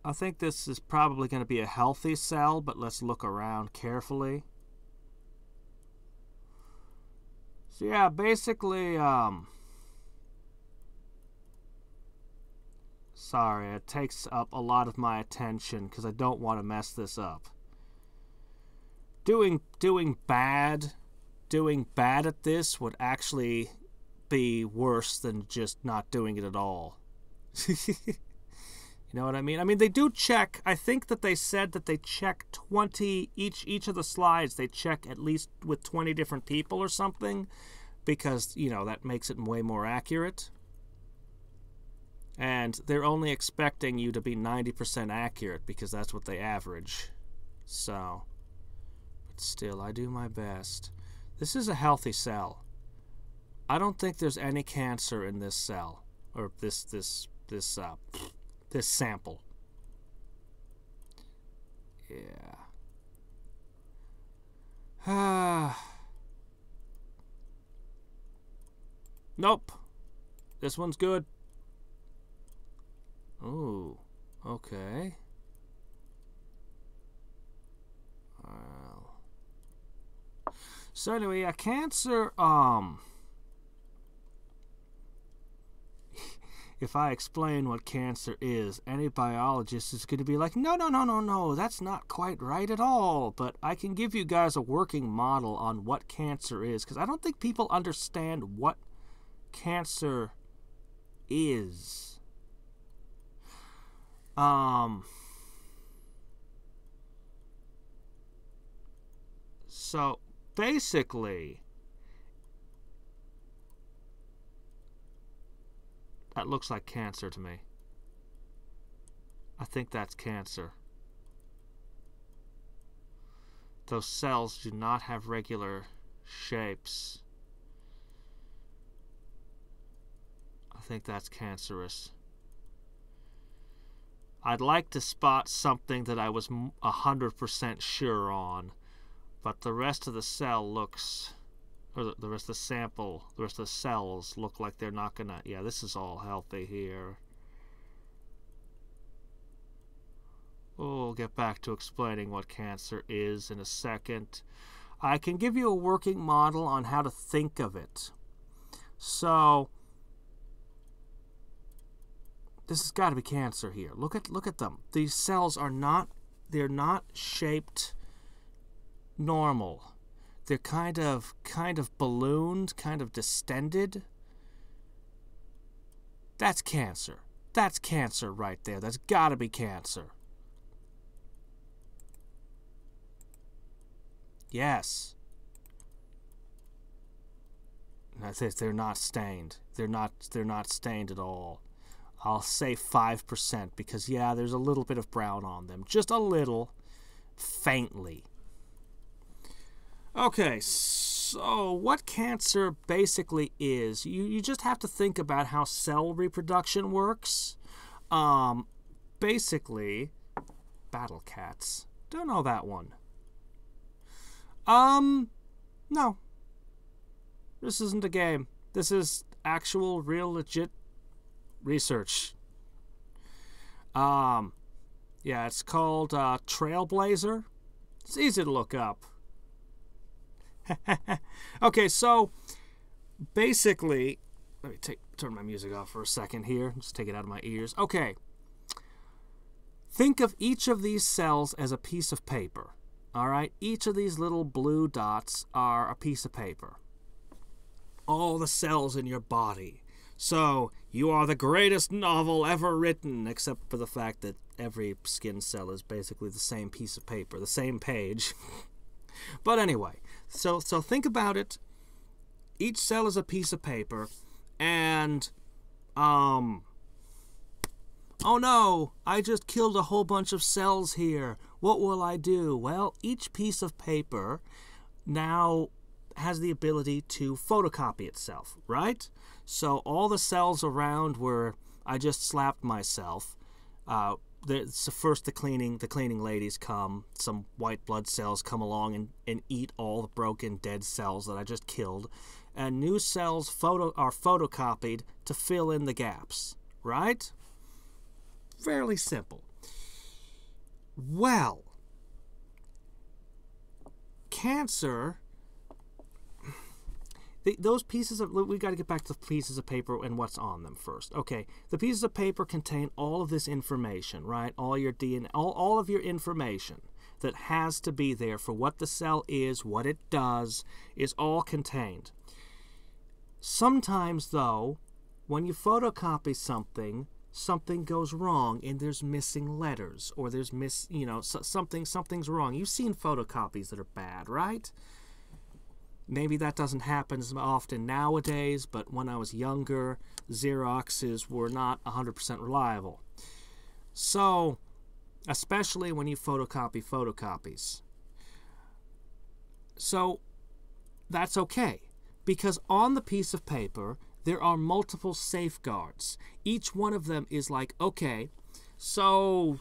I think this is probably going to be a healthy cell, but let's look around carefully. So yeah, basically, sorry, it takes up a lot of my attention because I don't want to mess this up. Doing bad at this would actually be worse than just not doing it at all. You know what I mean? I mean, they do check. I think that they said that they check 20 each of the slides. They check at least with 20 different people or something, because you know that makes it way more accurate. And they're only expecting you to be 90% accurate because that's what they average. So, but still, I do my best. This is a healthy cell. I don't think there's any cancer in this cell, or this sample. Yeah. Nope. This one's good. Ooh, okay. Well. So anyway, a cancer, if I explain what cancer is, any biologist is going to be like, no, that's not quite right at all. But I can give you guys a working model on what cancer is, because I don't think people understand what cancer is. So basically, that looks like cancer to me. I think that's cancer. Those cells do not have regular shapes. I think that's cancerous. I'd like to spot something that I was 100% sure on, but the rest of the cell looks, or the rest of the sample, the rest of the cells look like they're not gonna, yeah, this is all healthy here. Oh, we'll get back to explaining what cancer is in a second. I can give you a working model on how to think of it. So, this has got to be cancer here. Look at them. These cells are not, they're not shaped normal. They're kind of ballooned, kind of distended. That's cancer. That's cancer right there. That's got to be cancer. Yes. They're not stained. They're not stained at all. I'll say 5% because, yeah, there's a little bit of brown on them. Just a little, faintly. Okay, so what cancer basically is, you just have to think about how cell reproduction works. Basically, battle cats. Don't know that one. No. This isn't a game. This is actual, real, legit research. Yeah, it's called Trailblazer. It's easy to look up. Okay, so basically, let me turn my music off for a second here. Just take it out of my ears. Okay. Think of each of these cells as a piece of paper. All right? Each of these little blue dots are a piece of paper. All the cells in your body. So, you are the greatest novel ever written, except for the fact that every skin cell is basically the same piece of paper, the same page. But anyway, so think about it. Each cell is a piece of paper, and, oh no, I just killed a whole bunch of cells here. What will I do? Well, each piece of paper now has the ability to photocopy itself, right? So all the cells around where I just slapped myself, first the cleaning ladies come, some white blood cells come along and eat all the broken dead cells that I just killed, and new cells are photocopied to fill in the gaps, right? Fairly simple. Well, cancer, those pieces of, we got to get back to the pieces of paper and what's on them first. Okay, the pieces of paper contain all of this information, right? All your DNA, all of your information that has to be there for what the cell is, what it does, is all contained. Sometimes, though, when you photocopy something goes wrong and there's missing letters, or there's something's wrong. You've seen photocopies that are bad, right? Maybe that doesn't happen as often nowadays, but when I was younger, Xeroxes were not 100% reliable. So, especially when you photocopy photocopies. So, that's okay, because on the piece of paper, there are multiple safeguards. Each one of them is like, okay, so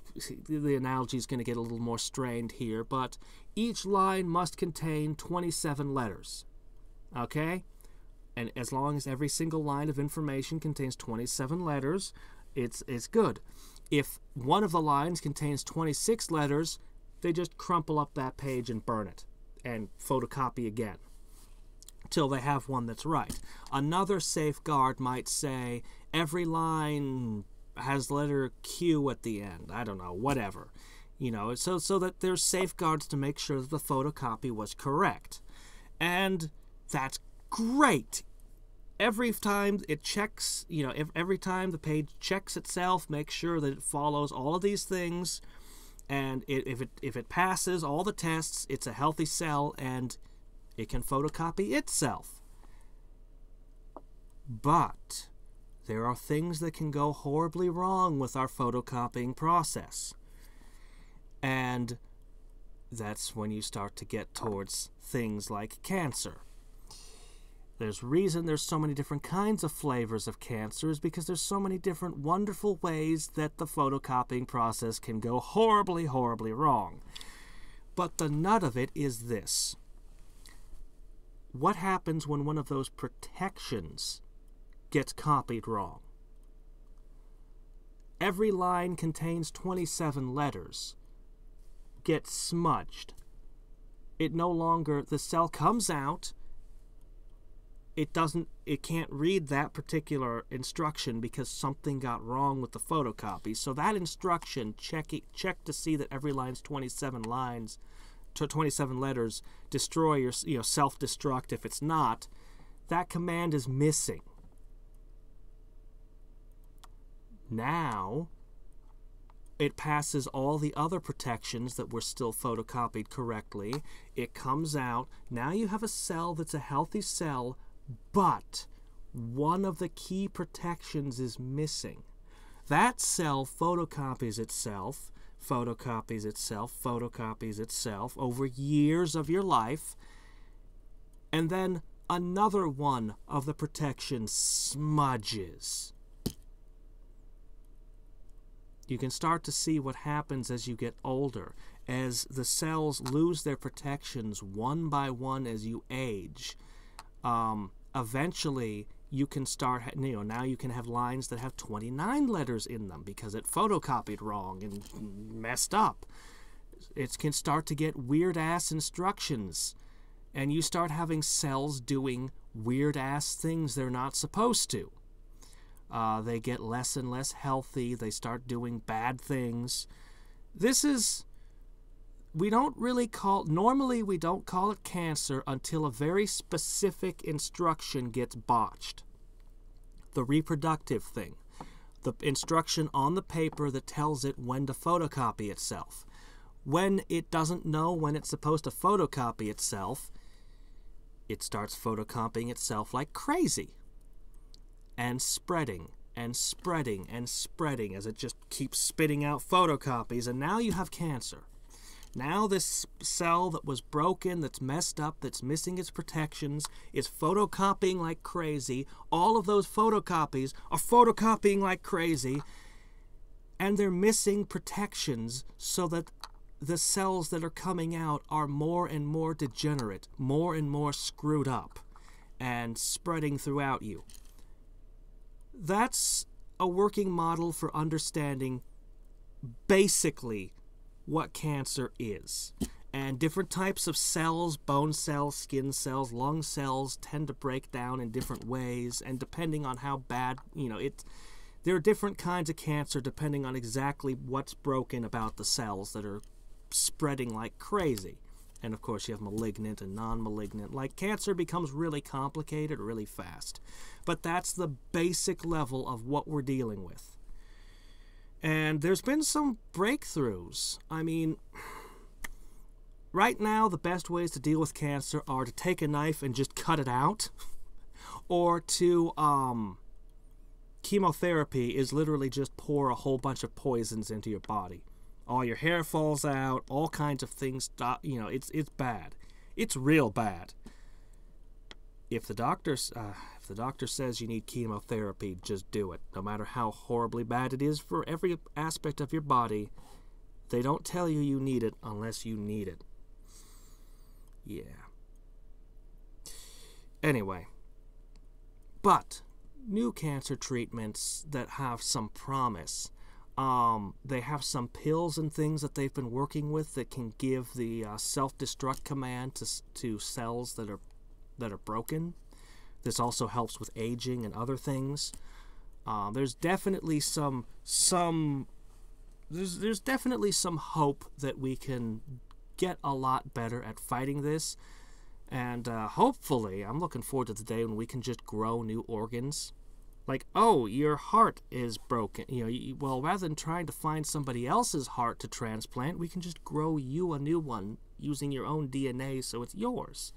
the analogy is going to get a little more strained here, but each line must contain 27 letters, okay? And as long as every single line of information contains 27 letters, it's good. If one of the lines contains 26 letters, they just crumple up that page and burn it and photocopy again till they have one that's right. Another safeguard might say every line has the letter Q at the end. I don't know, whatever. You know, so that there's safeguards to make sure that the photocopy was correct. And that's great. Every time it checks, you know, every time the page checks itself, make sure that it follows all of these things, and if it passes all the tests, it's a healthy cell and it can photocopy itself. But there are things that can go horribly wrong with our photocopying process. And that's when you start to get towards things like cancer. There's so many different kinds of flavors of cancer is because there's so many different wonderful ways that the photocopying process can go horribly, horribly wrong. But the nut of it is this. What happens when one of those protections gets copied wrong? Every line contains 27 letters. Gets smudged. It no longer, the cell comes out, it can't read that particular instruction because something got wrong with the photocopy. So that instruction, check to see that every line's 27 lines, to 27 letters, destroy your, self-destruct if it's not, that command is missing. Now, it passes all the other protections that were still photocopied correctly. It comes out. Now you have a cell that's a healthy cell, but one of the key protections is missing. That cell photocopies itself, photocopies itself, photocopies itself over years of your life, and then another one of the protections smudges. You can start to see what happens as you get older, as the cells lose their protections one by one as you age. Eventually, you can start, now you can have lines that have 29 letters in them because it photocopied wrong and messed up. It can start to get weird-ass instructions, and you start having cells doing weird-ass things they're not supposed to. They get less and less healthy. They start doing bad things. Normally we don't call it cancer until a very specific instruction gets botched. The reproductive thing. The instruction on the paper that tells it when to photocopy itself. When it doesn't know when it's supposed to photocopy itself, it starts photocopying itself like crazy. And spreading, and spreading, and spreading as it just keeps spitting out photocopies, and now you have cancer. Now this cell that was broken, that's messed up, that's missing its protections, is photocopying like crazy. All of those photocopies are photocopying like crazy, and they're missing protections so that the cells that are coming out are more and more degenerate, more and more screwed up, and spreading throughout you. That's a working model for understanding basically what cancer is. And different types of cells, bone cells, skin cells, lung cells, tend to break down in different ways, and depending on how bad, there are different kinds of cancer depending on exactly what's broken about the cells that are spreading like crazy. And of course you have malignant and non-malignant. Like, cancer becomes really complicated really fast. But that's the basic level of what we're dealing with. And there's been some breakthroughs. I mean, right now the best ways to deal with cancer are to take a knife and just cut it out. Or to chemotherapy is literally just pour a whole bunch of poisons into your body. All your hair falls out, all kinds of things, you know, it's bad. It's real bad. If the doctor says you need chemotherapy, just do it. No matter how horribly bad it is for every aspect of your body, they don't tell you you need it unless you need it. Yeah. Anyway. But new cancer treatments that have some promise. They have some pills and things that they've been working with that can give the self-destruct command to cells that are broken. This also helps with aging and other things. There's definitely there's definitely some hope that we can get a lot better at fighting this. And hopefully, I'm looking forward to the day when we can just grow new organs. Like, oh, your heart is broken. You know, well, rather than trying to find somebody else's heart to transplant, we can just grow you a new one using your own DNA so it's yours.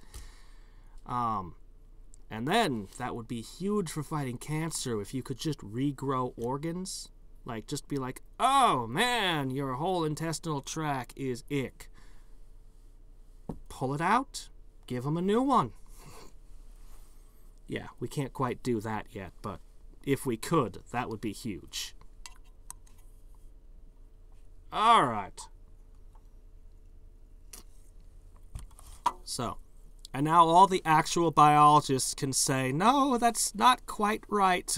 And then that would be huge for fighting cancer if you could just regrow organs. Like, just be like, oh, man, your whole intestinal tract is ick. Pull it out. Give them a new one. Yeah, we can't quite do that yet, but if we could, that would be huge. All right. So, and now all the actual biologists can say, no, that's not quite right.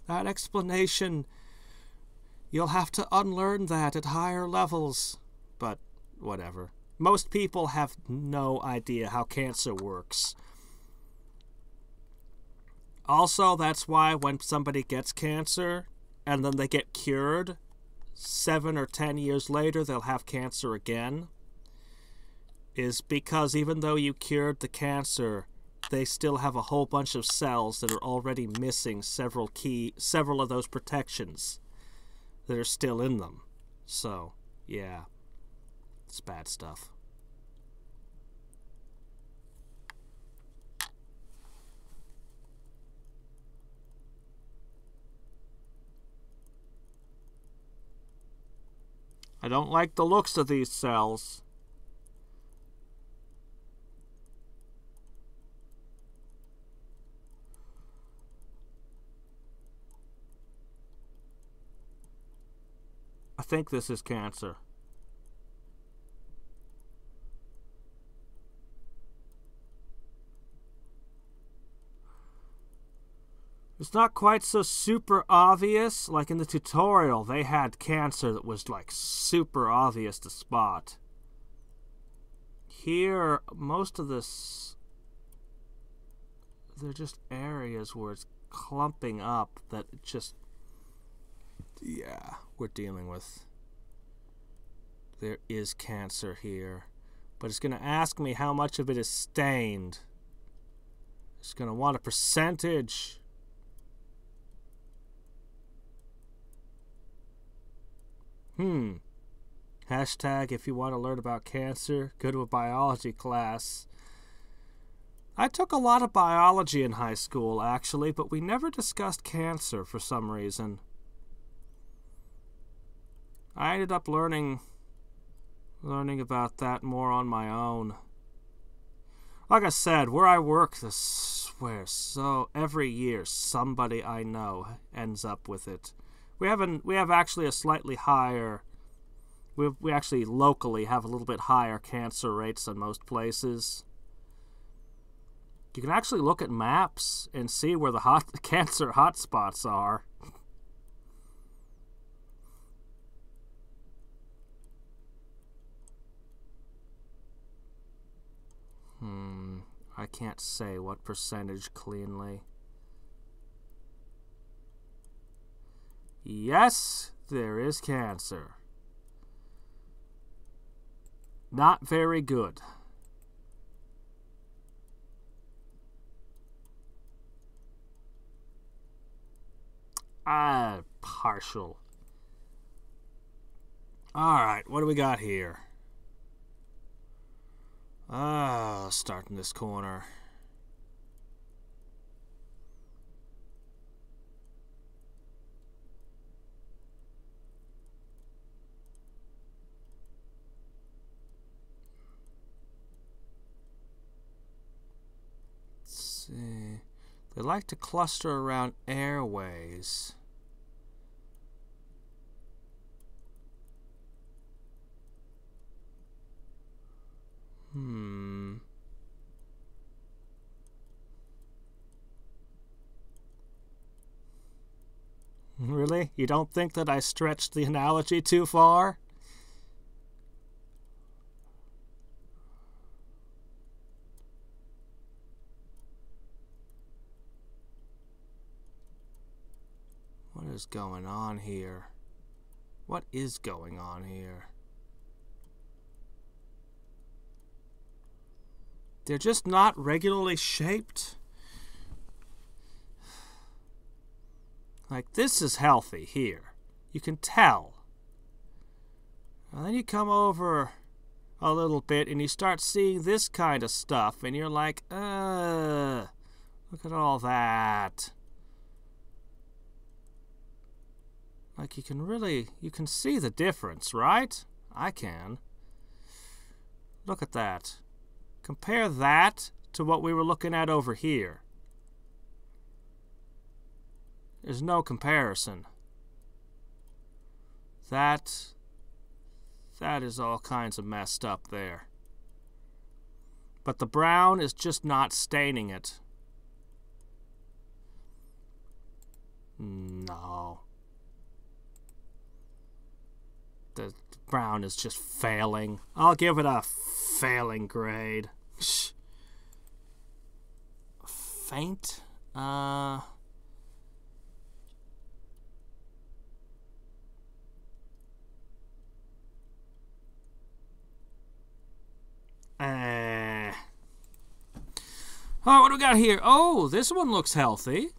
That explanation, you'll have to unlearn that at higher levels. But whatever. Most people have no idea how cancer works. Also, that's why when somebody gets cancer and then they get cured, 7 or 10 years later they'll have cancer again, is because even though you cured the cancer, they still have a whole bunch of cells that are already missing several of those protections that are still in them. So, yeah. It's bad stuff. I don't like the looks of these cells. I think this is cancer. It's not quite so super obvious. Like in the tutorial, they had cancer that was like super obvious to spot. Here, most of this, they're just areas where it's clumping up that just, yeah, we're dealing with. There is cancer here. But it's going to ask me how much of it is stained. It's going to want a percentage. Hashtag, if you want to learn about cancer, go to a biology class. I took a lot of biology in high school, actually, but we never discussed cancer for some reason. I ended up learning about that more on my own. Like I said, where I work, I swear, so every year somebody I know ends up with it. We have actually a slightly higher, we actually locally have a little bit higher cancer rates than most places. You can actually look at maps and see where the cancer hotspots are. I can't say what percentage cleanly. Yes, there is cancer. Not very good. Partial. Alright, what do we got here? Starting this corner. They like to cluster around airways. Really? You don't think that I stretched the analogy too far? What is going on here? What is going on here? They're just not regularly shaped. Like, this is healthy here. You can tell. And then you come over a little bit and you start seeing this kind of stuff and you're like, look at all that. Like, you can see the difference, right? I can. Look at that. Compare that to what we were looking at over here. There's no comparison. That is all kinds of messed up there. But the brown is just not staining it. No. The brown is just failing. I'll give it a failing grade. Faint? Oh, what do we got here? Oh, this one looks healthy.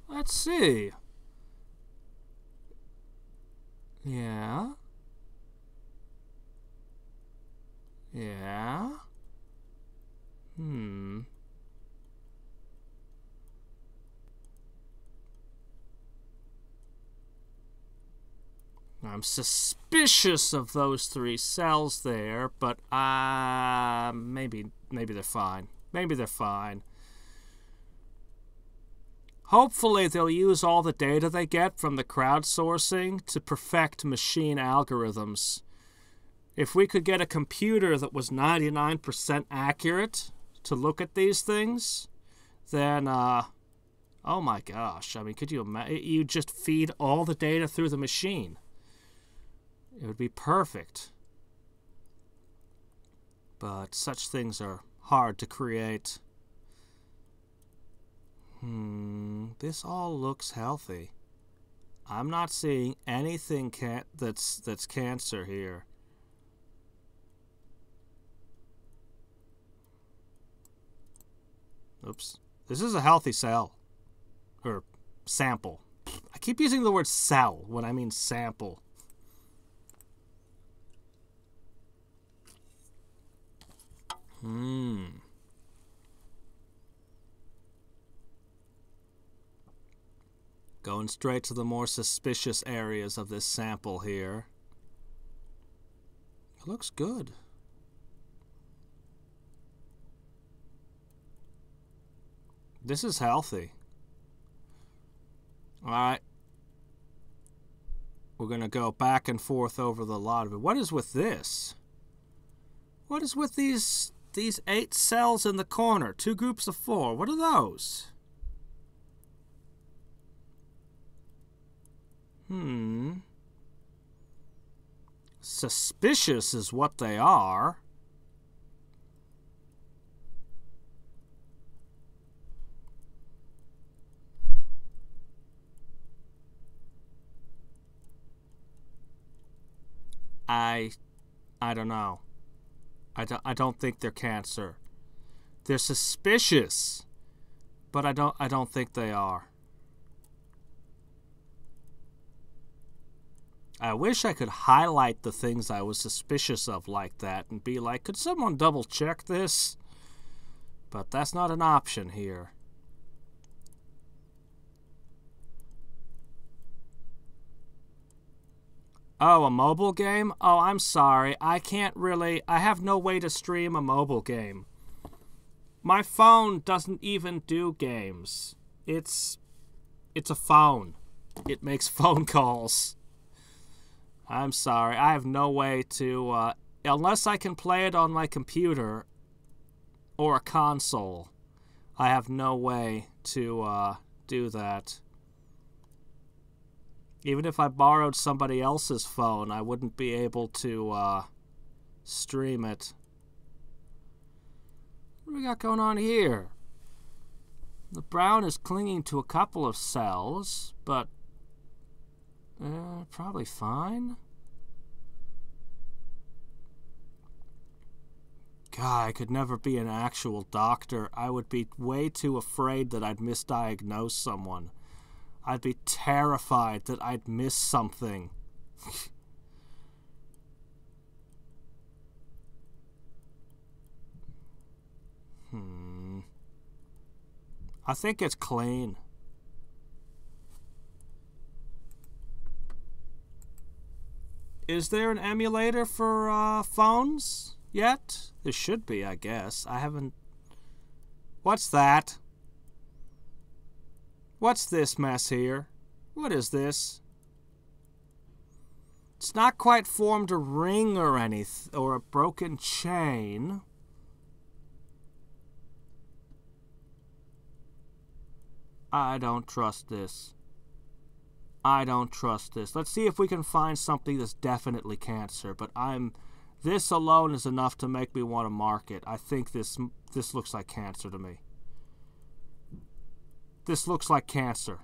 Let's see. Yeah. Yeah. I'm suspicious of those 3 cells there, but maybe they're fine. Maybe they're fine. Hopefully they'll use all the data they get from the crowdsourcing to perfect machine algorithms. If we could get a computer that was 99% accurate to look at these things, then, oh my gosh, I mean, could you imagine? You just feed all the data through the machine. It would be perfect. But such things are hard to create. This all looks healthy. I'm not seeing anything that's cancer here. Oops. This is a healthy cell. Or sample. I keep using the word cell when I mean sample. Going straight to the more suspicious areas of this sample here. It looks good. This is healthy. Alright. We're going to go back and forth over the lot of it. What is with this? What is with these 8 cells in the corner? 2 groups of 4. What are those? Suspicious is what they are. I don't know. I don't think they're cancer. They're suspicious, but I don't think they are. I wish I could highlight the things I was suspicious of like that and be like, could someone double check this? But that's not an option here. Oh, a mobile game? Oh, I'm sorry. I have no way to stream a mobile game. My phone doesn't even do games. It's a phone. It makes phone calls. I'm sorry. I have no way to... unless I can play it on my computer or a console, I have no way to do that. Even if I borrowed somebody else's phone, I wouldn't be able to stream it. What do we got going on here? The brown is clinging to a couple of cells, but probably fine. God, I could never be an actual doctor. I would be way too afraid that I'd misdiagnose someone. I'd be terrified that I'd miss something. I think it's clean. Is there an emulator for phones yet? There should be, I guess. I haven't... What's that? What's this mess here? What is this? It's not quite formed a ring or anything, or a broken chain. I don't trust this. I don't trust this. Let's see if we can find something that's definitely cancer, but this alone is enough to make me want to mark it. I think this looks like cancer to me. This looks like cancer.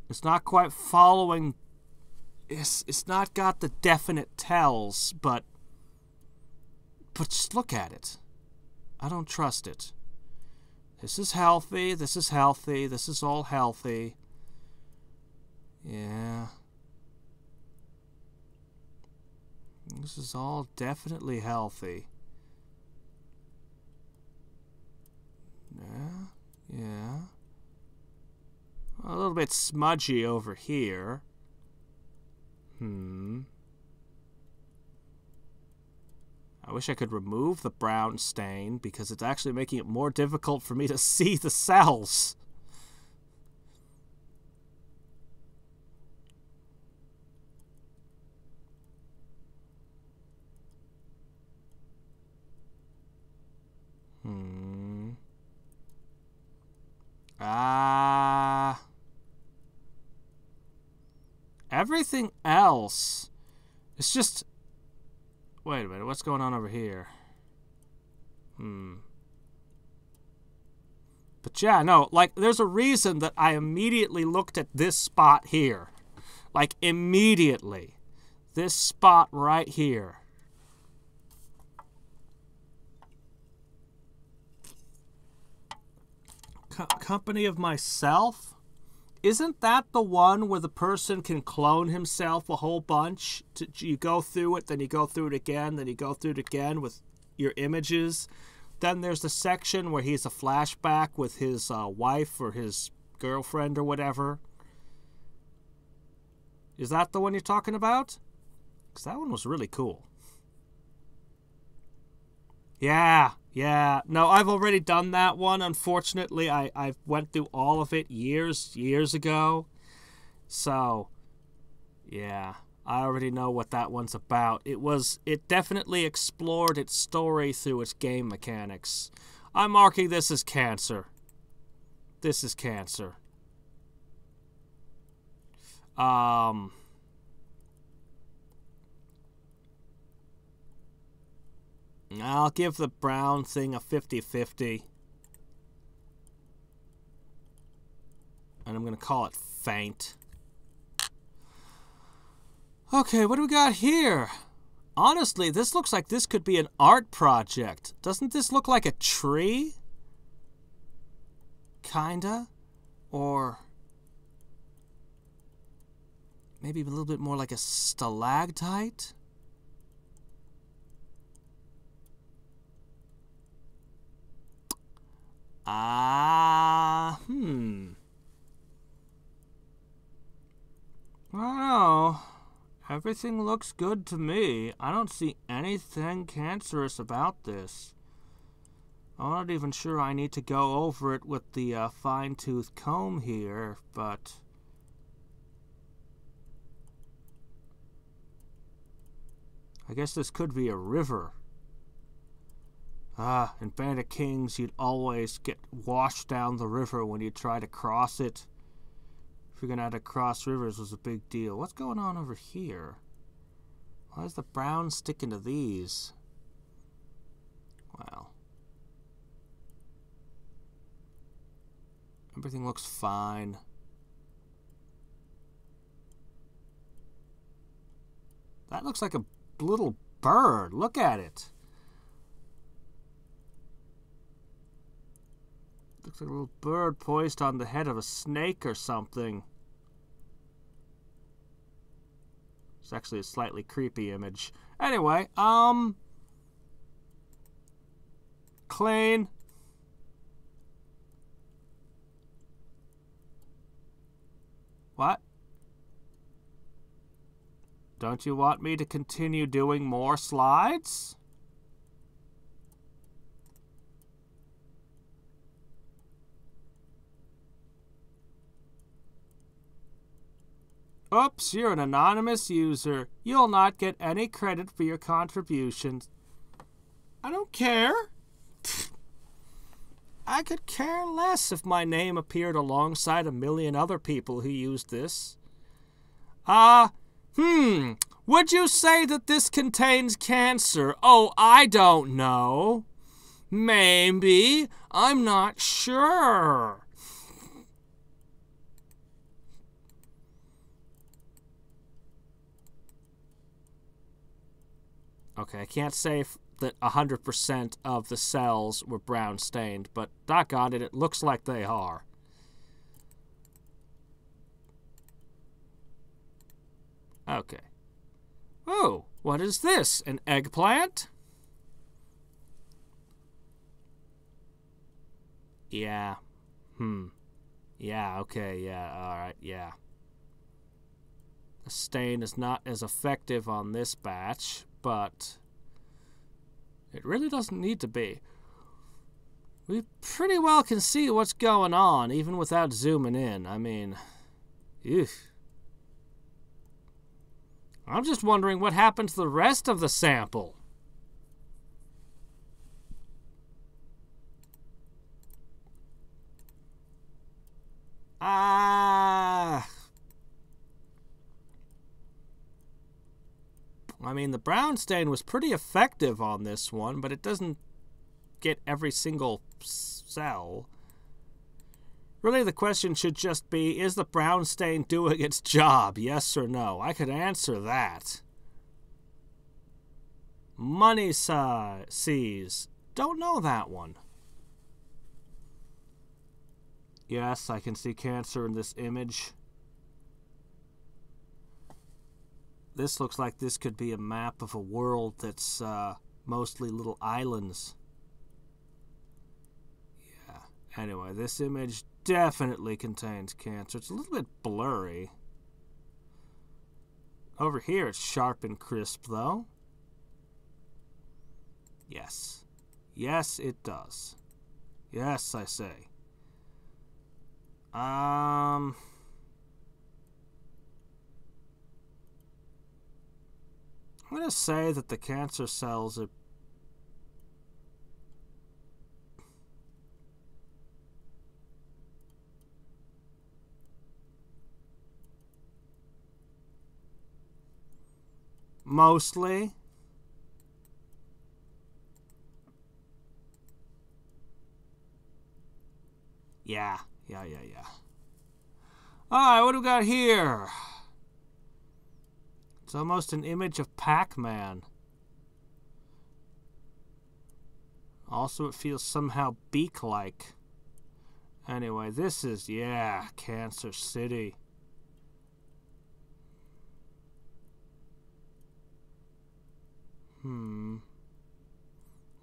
It's not quite following... It's not got the definite tells, but just look at it. I don't trust it. This is healthy, this is healthy, this is all healthy. Yeah. This is all definitely healthy. Yeah. A little bit smudgy over here. I wish I could remove the brown stain because it's actually making it more difficult for me to see the cells. Everything else, it's just... Wait a minute, what's going on over here? But yeah, no, like, there's a reason that I immediately looked at this spot here. Like, immediately. This spot right here. Company of myself? Isn't that the one where the person can clone himself a whole bunch? You go through it, then you go through it again, then you go through it again with your images. Then there's the section where he's a flashback with his wife or his girlfriend or whatever. Is that the one you're talking about? Because that one was really cool. Yeah. No, I've already done that one. Unfortunately, I went through all of it years ago. So, yeah, I already know what that one's about. It definitely explored its story through its game mechanics. I'm marking this as cancer. This is cancer. I'll give the brown thing a 50-50. And I'm going to call it faint. Okay, what do we got here? Honestly, this looks like this could be an art project. Doesn't this look like a tree? Kinda? Or maybe a little bit more like a stalactite? I don't know. Everything looks good to me. I don't see anything cancerous about this. I'm not even sure I need to go over it with the fine-tooth comb here, but... I guess this could be a river. In Band of Kings, you'd always get washed down the river when you try to cross it. Figuring out how to cross rivers was a big deal. What's going on over here? Why is the brown sticking to these? Wow. Everything looks fine. That looks like a little bird. Look at it. Looks like a little bird poised on the head of a snake or something. It's actually a slightly creepy image. Anyway, clean. What? Don't you want me to continue doing more slides? Oops, you're an anonymous user. You'll not get any credit for your contributions. I don't care. I could care less if my name appeared alongside a million other people who used this. Would you say that this contains cancer? Oh, I don't know. Maybe. I'm not sure. Okay, I can't say that 100% of the cells were brown stained, but doggone it, it looks like they are. Okay. Oh, what is this? An eggplant? Yeah. Yeah, okay, yeah, alright, yeah. The stain is not as effective on this batch, but it really doesn't need to be. We pretty well can see what's going on, even without zooming in. I mean, ew. I'm just wondering what happened to the rest of the sample. I mean, the brown stain was pretty effective on this one, but it doesn't get every single cell. Really, the question should just be, is the brown stain doing its job? Yes or no? I could answer that. Money sees. Don't know that one. Yes, I can see cancer in this image. This looks like this could be a map of a world that's mostly little islands. Yeah. Anyway, this image definitely contains cancer. It's a little bit blurry. Over here, it's sharp and crisp, though. Yes. Yes, it does. Yes, I say. I'm going to say that the cancer cells are mostly yeah. Alright, what do we got here? It's almost an image of Pac-Man. Also, it feels somehow beak-like. Anyway, this is, yeah, Cancer City.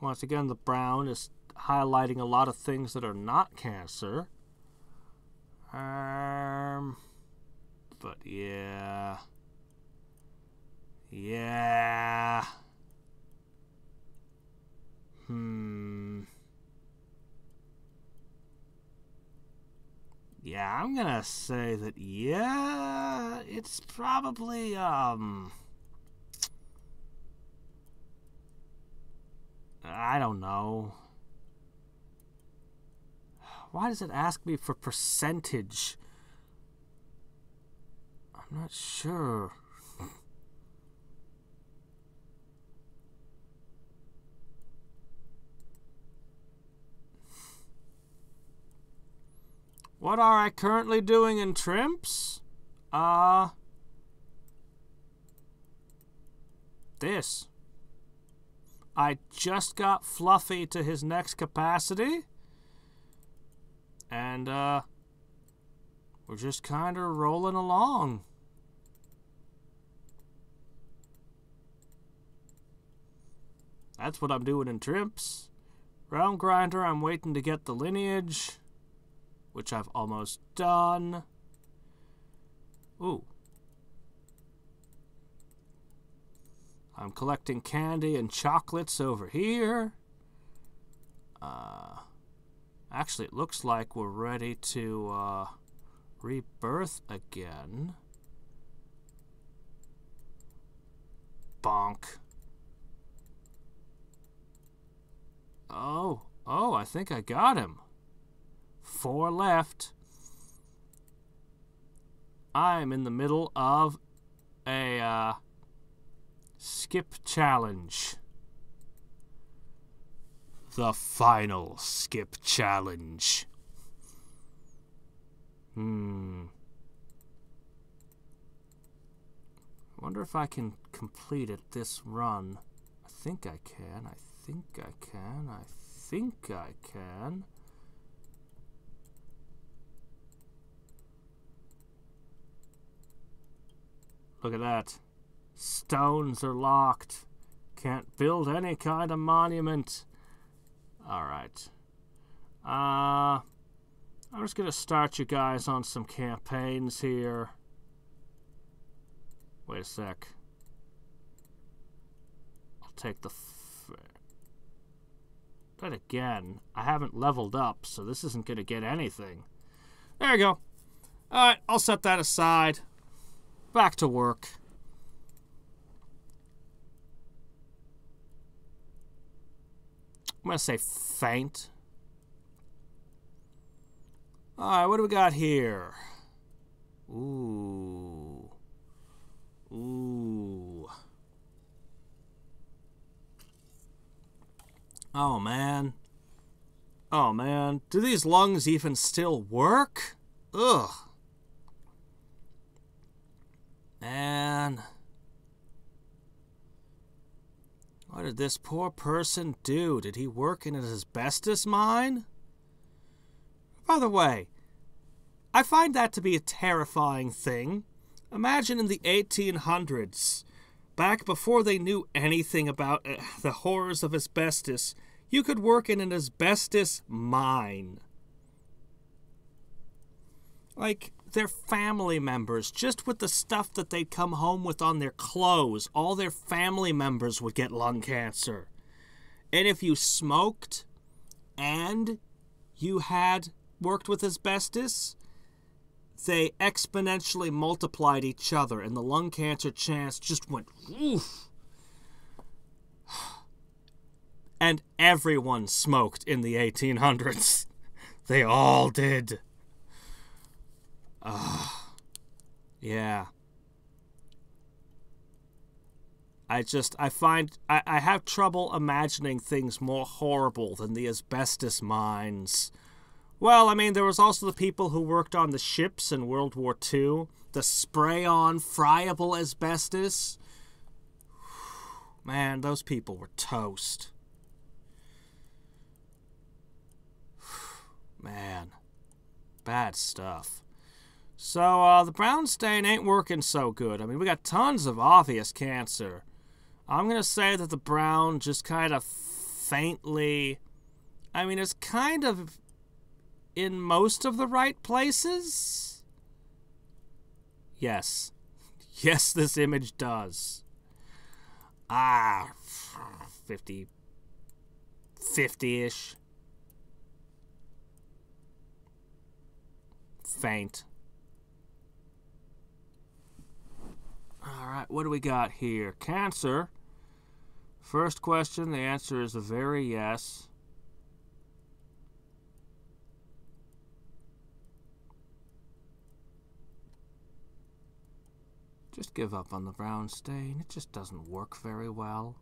Once again, the brown is highlighting a lot of things that are not cancer. But yeah. I'm gonna say that, yeah, it's probably, I don't know. Why does it ask me for percentage? I'm not sure. What are I currently doing in Trimps? This. I just got Fluffy to his next capacity. And, we're just kind of rolling along. That's what I'm doing in Trimps. Realm Grinder, I'm waiting to get the lineage, which I've almost done. Ooh. I'm collecting candy and chocolates over here. Actually, it looks like we're ready to rebirth again. Bonk. Oh, I think I got him. 4 left. I'm in the middle of a skip challenge. The final skip challenge. I wonder if I can complete it this run. I think I can. I think I can. Look at that. Stones are locked. Can't build any kind of monument. Alright. I'm just going to start you guys on some campaigns here. Wait a sec. I'll take the... But again, I haven't leveled up, so this isn't going to get anything. There you go. Alright, I'll set that aside. Back to work. I'm going to say faint. Alright, what do we got here? Ooh. Oh, man. Do these lungs even still work? Ugh. Man. What did this poor person do? Did he work in an asbestos mine? By the way, I find that to be a terrifying thing. Imagine in the 1800s, back before they knew anything about the horrors of asbestos, you could work in an asbestos mine. Like, their family members, just with the stuff that they'd come home with on their clothes, all their family members would get lung cancer. And if you smoked and you had worked with asbestos, they exponentially multiplied each other, and the lung cancer chance just went woof. And everyone smoked in the 1800s. They all did. Yeah. I have trouble imagining things more horrible than the asbestos mines. Well, I mean, there was also the people who worked on the ships in World War II. The spray-on friable asbestos. Man, those people were toast. Man. Bad stuff. So, the brown stain ain't working so good. I mean, we got tons of obvious cancer. I'm going to say that the brown just kind of faintly... I mean, it's kind of in most of the right places? Yes. Yes, this image does. 50-ish. faint. Alright, what do we got here? Cancer. First question, the answer is a very yes. Just give up on the brown stain. It just doesn't work very well.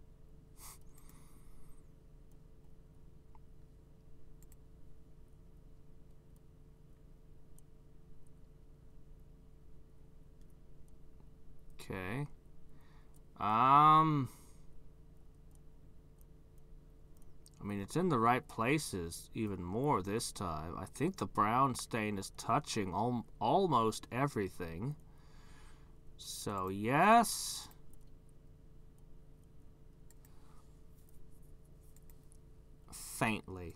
Okay. I mean, it's in the right places even more this time. I think the brown stain is touching almost everything. So, yes. Faintly.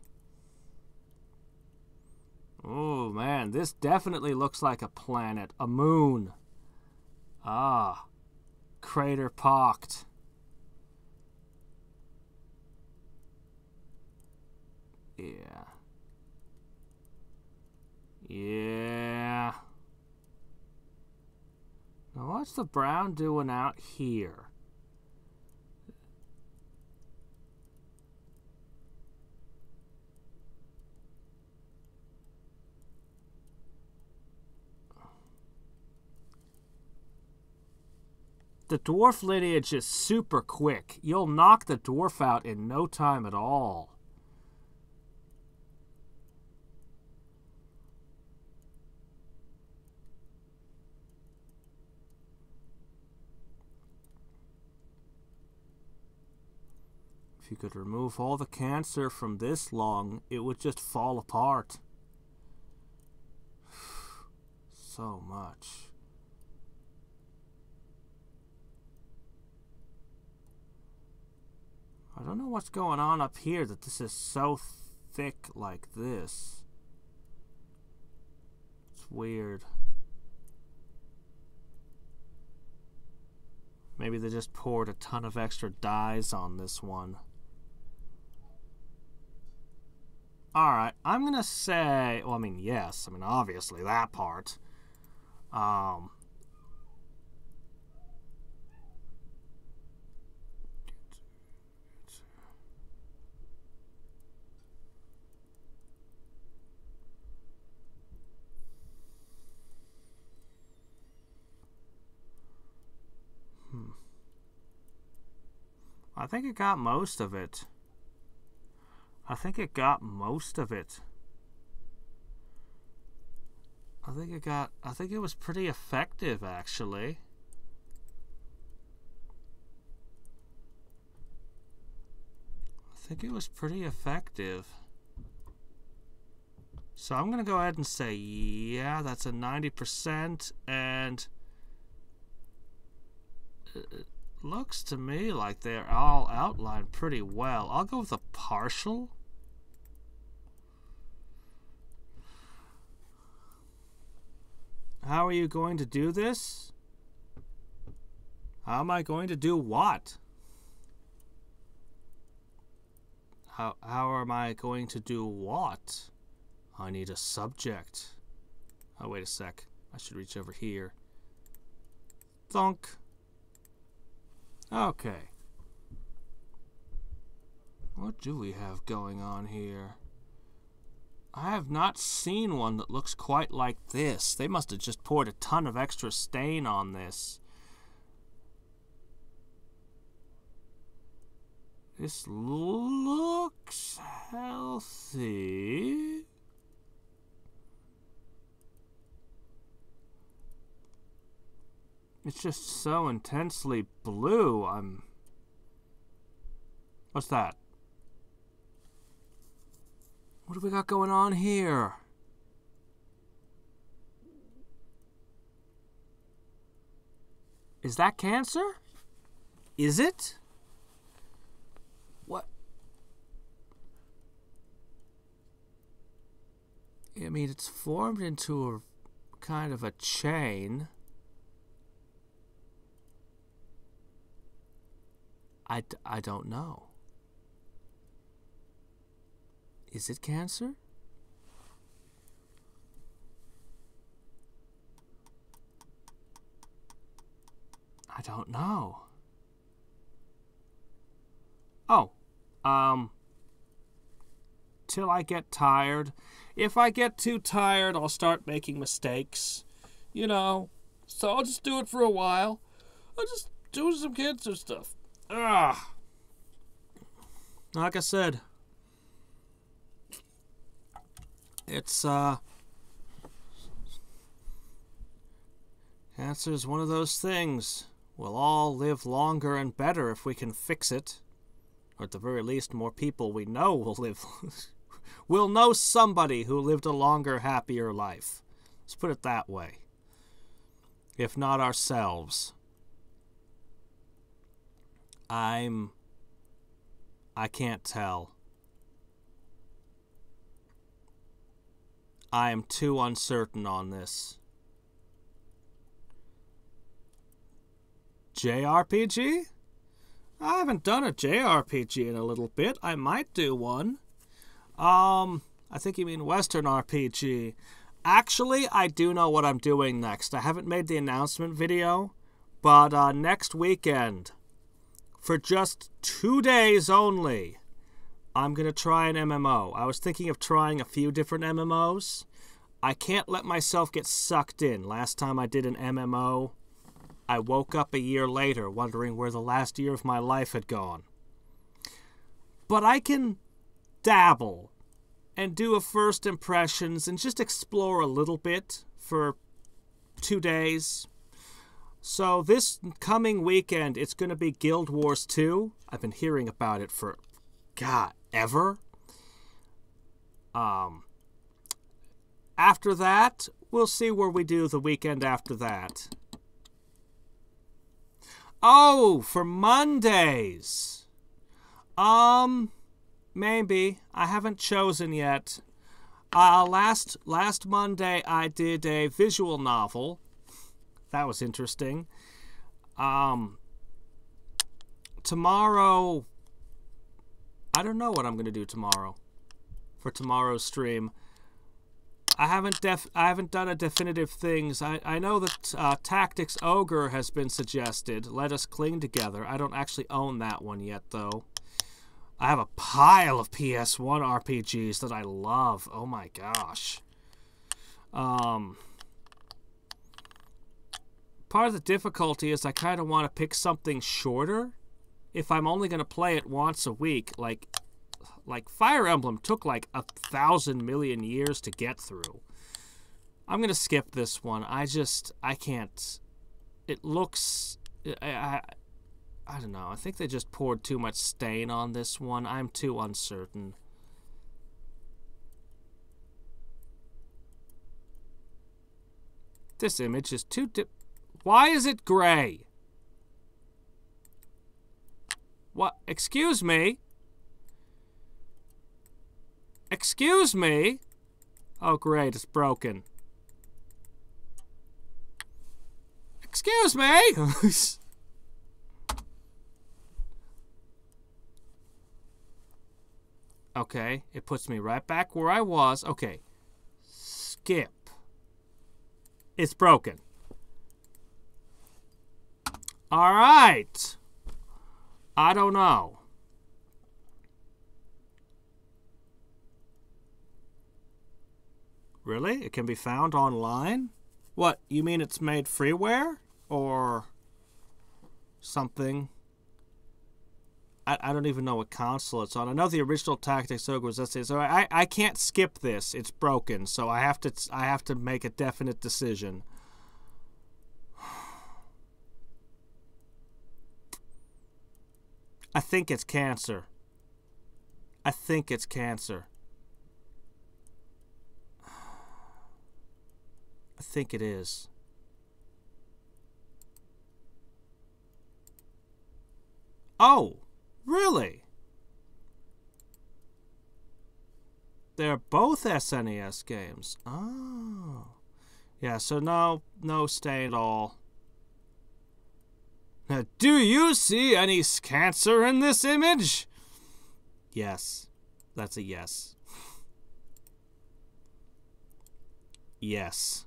Oh, man, this definitely looks like a planet, a moon. Ah, crater pocked. Yeah. Yeah. Now what's the brown doing out here? The dwarf lineage is super quick. You'll knock the dwarf out in no time at all. If you could remove all the cancer from this lung, it would just fall apart. So much. I don't know what's going on up here that this is so thick like this. It's weird. Maybe they just poured a ton of extra dyes on this one. Alright, I'm gonna say, well, I mean, yes, I mean, obviously that part. I think it got most of it. I think it was pretty effective, actually. I think it was pretty effective. So I'm going to go ahead and say, yeah, that's a 90%, and it looks to me like they're all outlined pretty well. I'll go with a partial. How are you going to do this? How am I going to do what? How am I going to do what? I need a subject. Oh, wait a sec. I should reach over here. Thunk. Okay. What do we have going on here? I have not seen one that looks quite like this. They must have just poured a ton of extra stain on this. This looks healthy. It's just so intensely blue. What's that? What do we got going on here? Is that cancer? Is it? What? I mean, it's formed into a kind of a chain. I don't know. Is it cancer? don't know. Oh, till I get tired. If I get too tired, I'll start making mistakes. You know, so I'll just do it for a while. I'll just do some cancer stuff. Ugh. Like I said, it's, cancer is one of those things. We'll all live longer and better if we can fix it. Or at the very least, more people we know will live. We'll know somebody who lived a longer, happier life. Let's put it that way. If not ourselves. I can't tell. I am too uncertain on this. JRPG? I haven't done a JRPG in a little bit. I might do one. I think you mean Western RPG. Actually, I do know what I'm doing next. I haven't made the announcement video, but next weekend, for just 2 days only, I'm going to try an MMO. I was thinking of trying a few different MMOs. I can't let myself get sucked in. Last time I did an MMO, I woke up a year later wondering where the last year of my life had gone. But I can dabble and do a first impressions and just explore a little bit for 2 days. So this coming weekend, it's going to be Guild Wars 2. I've been hearing about it for, God, ever. After that, we'll see where we do the weekend after that. Oh, for Mondays. Maybe. I haven't chosen yet. Last Monday I did a visual novel. That was interesting. Tomorrow, I don't know what I'm going to do tomorrow for tomorrow's stream. I haven't done a definitive things. I know that Tactics Ogre has been suggested. Let Us Cling Together. I don't actually own that one yet, though. I have a pile of PS1 RPGs that I love. Oh my gosh. Part of the difficulty is I kind of want to pick something shorter. If I'm only going to play it once a week, like Fire Emblem took like 1,000 million years to get through. I'm going to skip this one. I can't. It looks, I don't know. I think they just poured too much stain on this one. I'm too uncertain. This image is too Why is it gray? What? Excuse me? Excuse me? Oh, great. It's broken. Excuse me? Okay. It puts me right back where I was. Okay. Skip. It's broken. All right. I don't know. Really? It can be found online? What, you mean it's made freeware? Or something? I don't even know what console it's on. I know the original Tactics Ogre was SA, so I can't skip this. It's broken, so I have to make a definite decision. I think it's cancer. I think it's cancer. I think it is. Oh, really? They're both SNES games. Oh. Yeah, so no stain at all. Now, do you see any cancer in this image? Yes. That's a yes. Yes.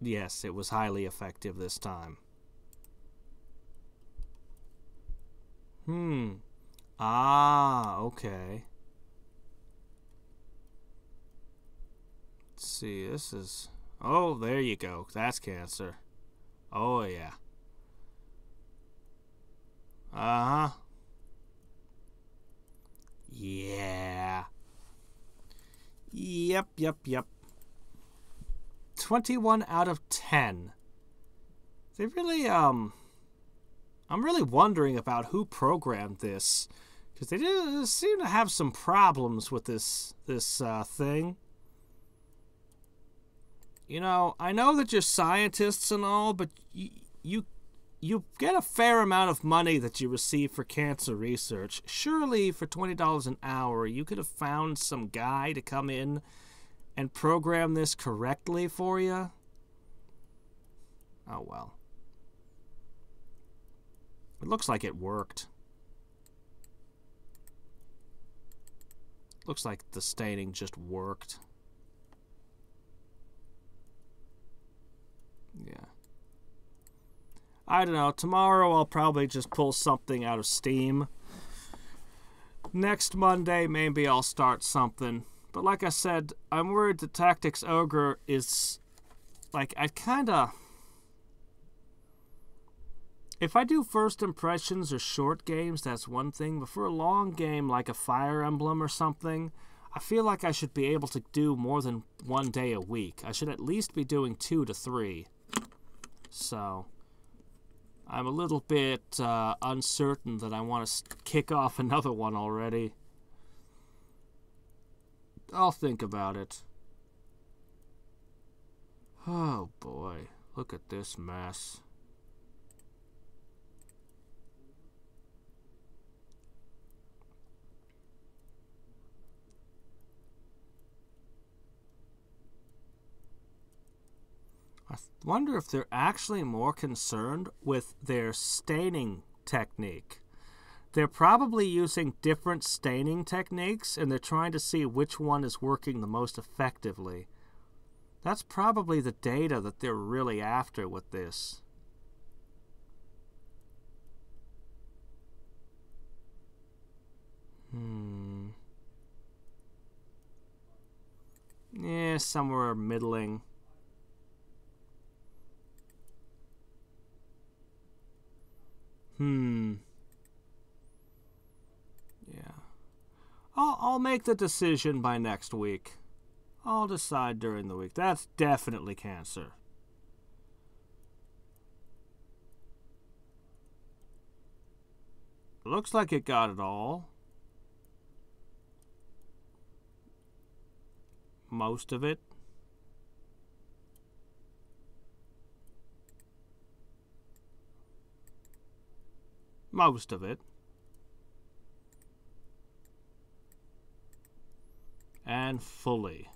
Yes, it was highly effective this time. Ah, okay. Let's see, this is... Oh, there you go. That's cancer. Oh, yeah. Uh-huh. Yeah. Yep. 21 out of 10. They really, I'm really wondering about who programmed this. Because they do seem to have some problems with this thing. You know, I know that you're scientists and all, but you get a fair amount of money that you receive for cancer research. Surely for $20 an hour, you could have found some guy to come in and program this correctly for you. Oh, well. It looks like it worked. Looks like the staining just worked. Yeah. I don't know. Tomorrow I'll probably just pull something out of Steam. Next Monday, maybe I'll start something. But like I said, I'm worried the Tactics Ogre is... Like, I kinda... If I do first impressions or short games, that's one thing. But for a long game like a Fire Emblem or something, I feel like I should be able to do more than one day a week. I should at least be doing 2 to 3. So... I'm a little bit uncertain that I want to kick off another one already. I'll think about it. Oh boy, look at this mess. I wonder if they're actually more concerned with their staining technique. They're probably using different staining techniques, and they're trying to see which one is working the most effectively. That's probably the data that they're really after with this. Yeah, somewhere middling. Yeah. I'll make the decision by next week. I'll decide during the week. That's definitely cancer. Looks like it got it all. Most of it. Most of it. And fully.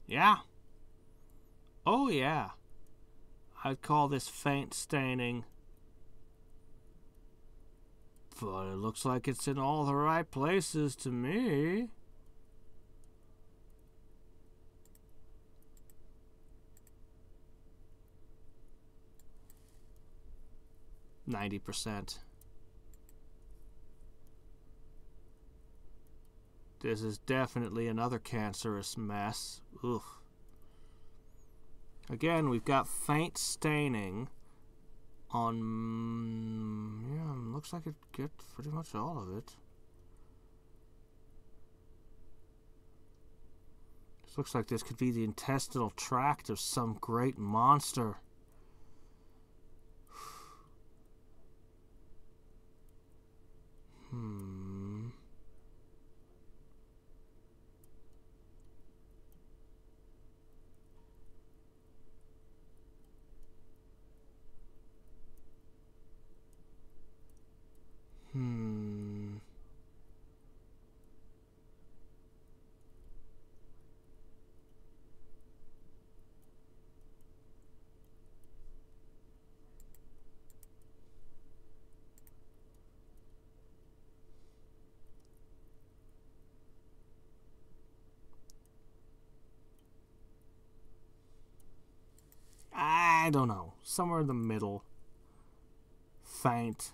Yeah. Oh, yeah. I'd call this faint staining. But it looks like it's in all the right places to me. %. This is definitely another cancerous mess. Oof. Again, we've got faint staining on... Yeah, looks like it gets pretty much all of it. This looks like this could be the intestinal tract of some great monster. don't know. Somewhere in the middle. Faint.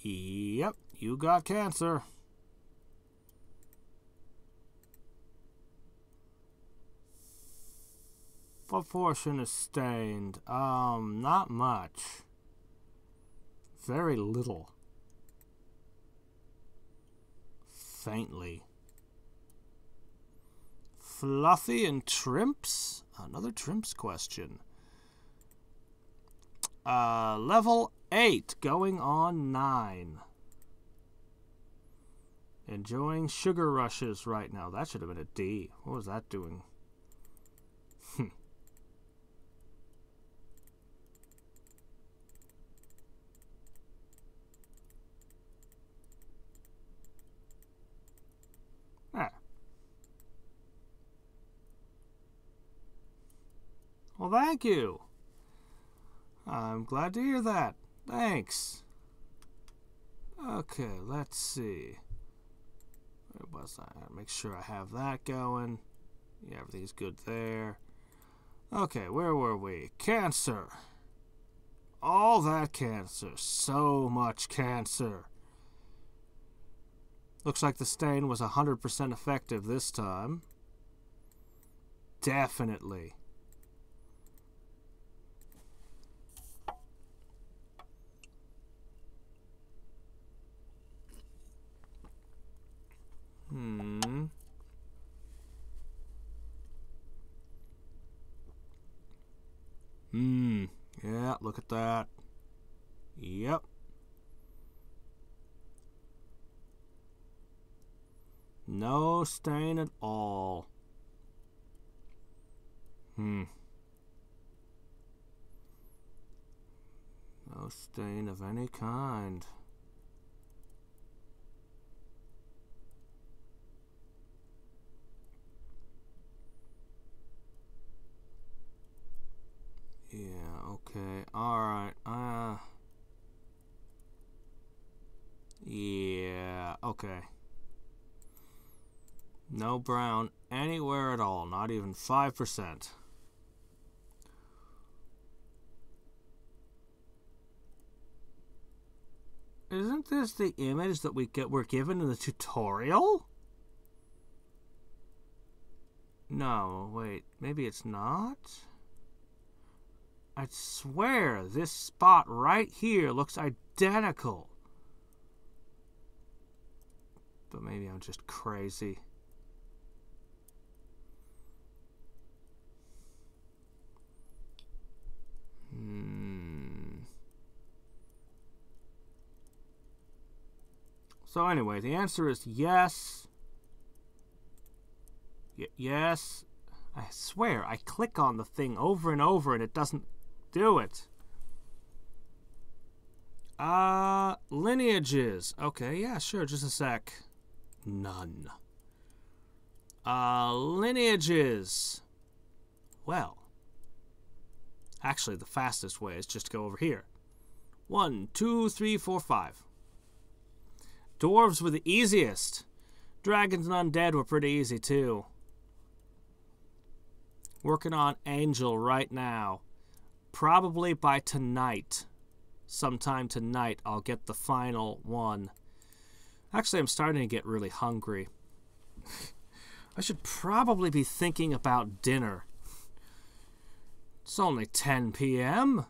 Yep, you got cancer. What portion is stained? Not much. Very little. Faintly. Fluffy and Trimps? Another Trimps question. Level 8, going on 9. Enjoying sugar rushes right now. That should have been a D. What was that doing? Well, thank you. I'm glad to hear that. Thanks. Okay, let's see. Where was I? Make sure I have that going. Yeah, everything's good there. Okay, where were we? Cancer. All that cancer. So much cancer. Looks like the stain was 100% effective this time. Definitely. Yeah, look at that. Yep. No stain at all. No stain of any kind. Yeah, okay. Alright. Yeah, okay. No brown anywhere at all, not even 5%. Isn't this the image that we're given in the tutorial? No, wait, maybe it's not? I swear this spot right here looks identical. But maybe I'm just crazy. So anyway, the answer is yes. Yes. I swear, I click on the thing over and over and it doesn't do it. Lineages. Okay, yeah, sure, just a sec. None. Lineages. Well, actually, the fastest way is just to go over here. 1, 2, 3, 4, 5. Dwarves were the easiest. Dragons and undead were pretty easy, too. Working on Angel right now. Probably by tonight. Sometime tonight, I'll get the final one. Actually, I'm starting to get really hungry. I should probably be thinking about dinner. It's only 10 p.m.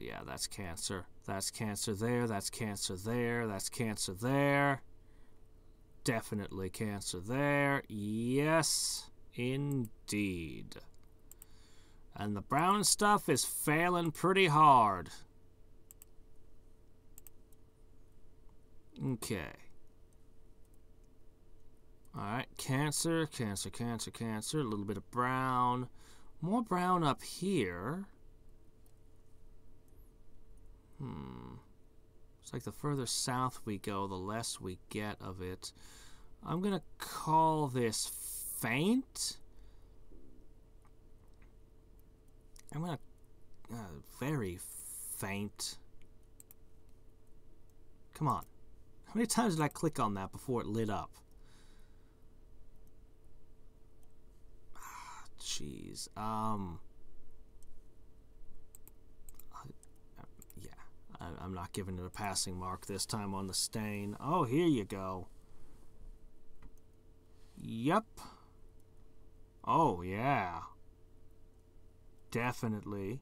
Yeah, that's cancer. That's cancer there. That's cancer there. That's cancer there. Definitely cancer there. Yes, indeed. And the brown stuff is failing pretty hard. Okay. Alright, cancer, cancer, cancer, cancer. A little bit of brown. More brown up here. It's like the further south we go, the less we get of it. I'm going to call this faint. I'm gonna very faint. Come on. How many times did I click on that before it lit up? Jeez. Yeah. I'm not giving it a passing mark this time on the stain. Oh, here you go. Yep. Oh, yeah. Definitely.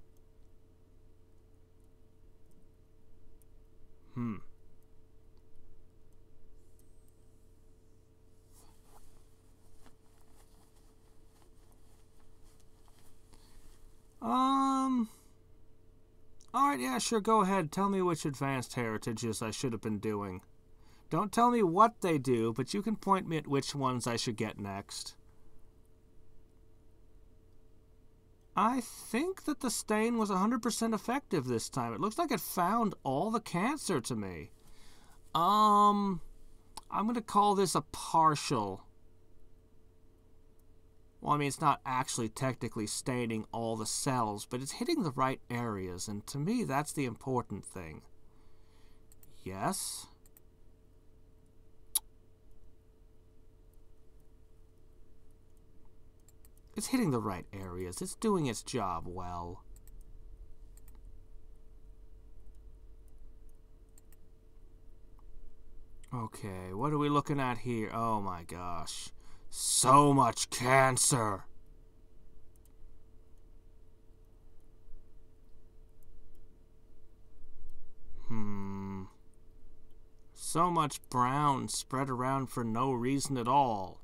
Alright, yeah, sure, go ahead. Tell me which advanced heritages I should have been doing. Don't tell me what they do, but you can point me at which ones I should get next. I think that the stain was 100% effective this time. It looks like it found all the cancer to me. I'm going to call this a partial. Well, I mean, it's not actually technically staining all the cells, but it's hitting the right areas, and to me, that's the important thing. Yes. It's hitting the right areas. It's doing its job well. Okay, what are we looking at here? Oh my gosh. So much cancer! So much brown spread around for no reason at all.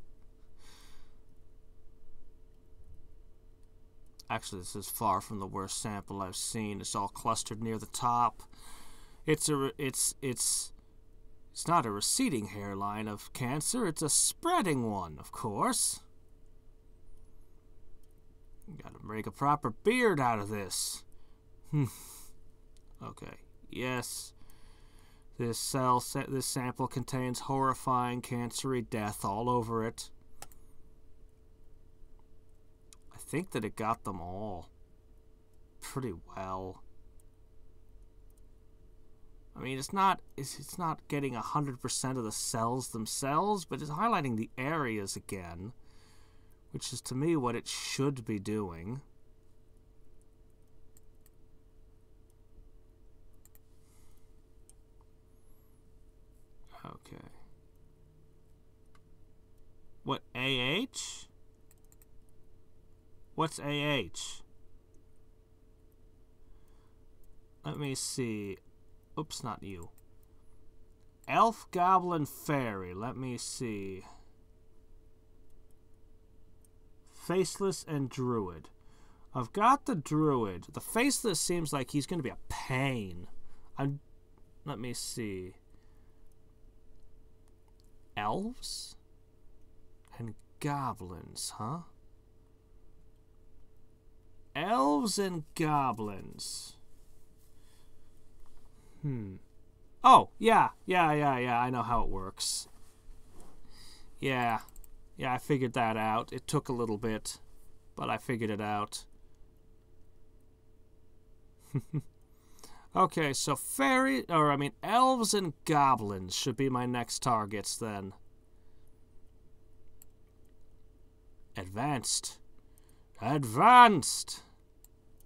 Actually, this is far from the worst sample I've seen. It's all clustered near the top. It's not a receding hairline of cancer. It's a spreading one, of course. Gotta make a proper beard out of this. Okay. Yes. This sample contains horrifying cancery death all over it. I think that it got them all pretty well. I mean, it's not getting 100% of the cells themselves, but it's highlighting the areas again, which is to me what it should be doing. Okay. What, AH? What's AH? Let me see. Oops, not you. Elf, Goblin, Fairy. Let me see. Faceless and Druid. I've got the Druid. The Faceless seems like he's going to be a pain. Let me see. Elves? And Goblins, huh? Elves and Goblins. Oh, yeah, I know how it works. Yeah, I figured that out. It took a little bit, but I figured it out. Okay, so elves and goblins should be my next targets then. Advanced.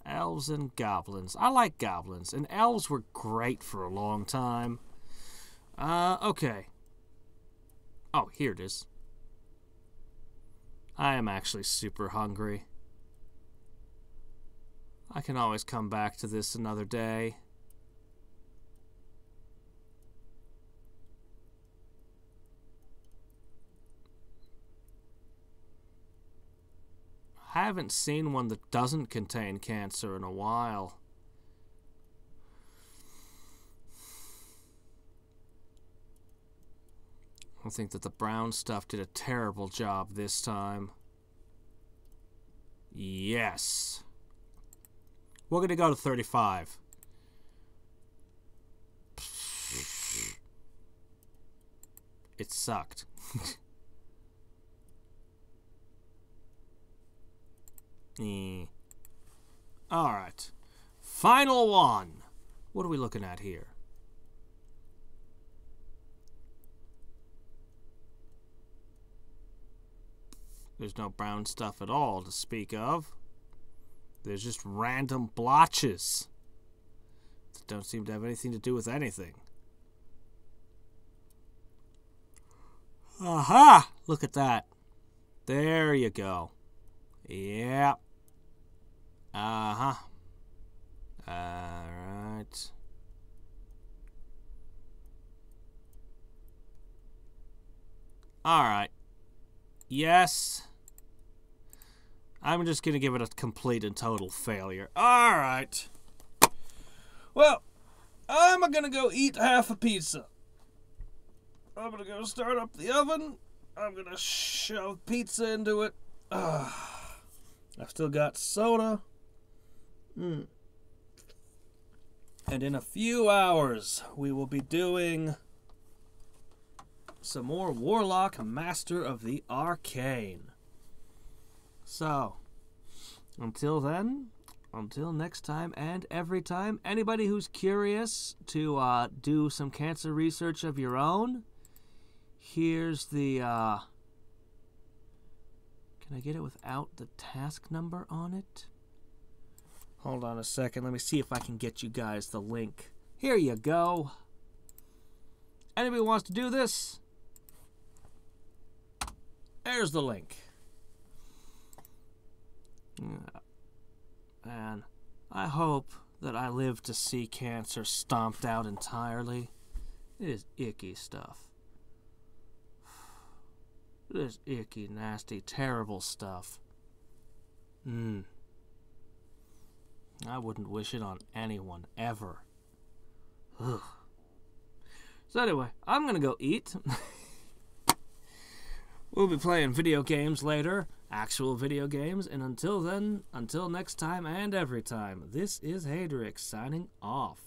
Elves and goblins. I like goblins, and elves were great for a long time. Okay. Oh, here it is. I am actually super hungry. I can always come back to this another day. I haven't seen one that doesn't contain cancer in a while. I think that the brown stuff did a terrible job this time. Yes. We're going to go to 35. It sucked. Alright. Final one. What are we looking at here? There's no brown stuff at all to speak of. There's just random blotches that don't seem to have anything to do with anything. Aha! Look at that. There you go. Yep. Uh-huh. Alright. Alright. Yes. I'm just going to give it a complete and total failure. Alright. Well, I'm going to go eat half a pizza. I'm going to go start up the oven. I'm going to shove pizza into it. I've still got soda. And in a few hours, we will be doing some more Warlock Master of the Arcane. So, until then, until next time and every time, anybody who's curious to do some cancer research of your own, here's the, can I get it without the task number on it? Hold on a second, let me see if I can get you guys the link. Here you go. Anybody wants to do this? There's the link. And I hope that I live to see cancer stomped out entirely. It is icky stuff. It is icky, nasty, terrible stuff. I wouldn't wish it on anyone, ever. Ugh. So anyway, I'm gonna go eat. We'll be playing video games later, actual video games, and until then, until next time and every time, this is Hadriex signing off.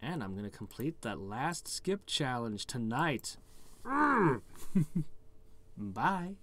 And I'm going to complete that last skip challenge tonight. Bye.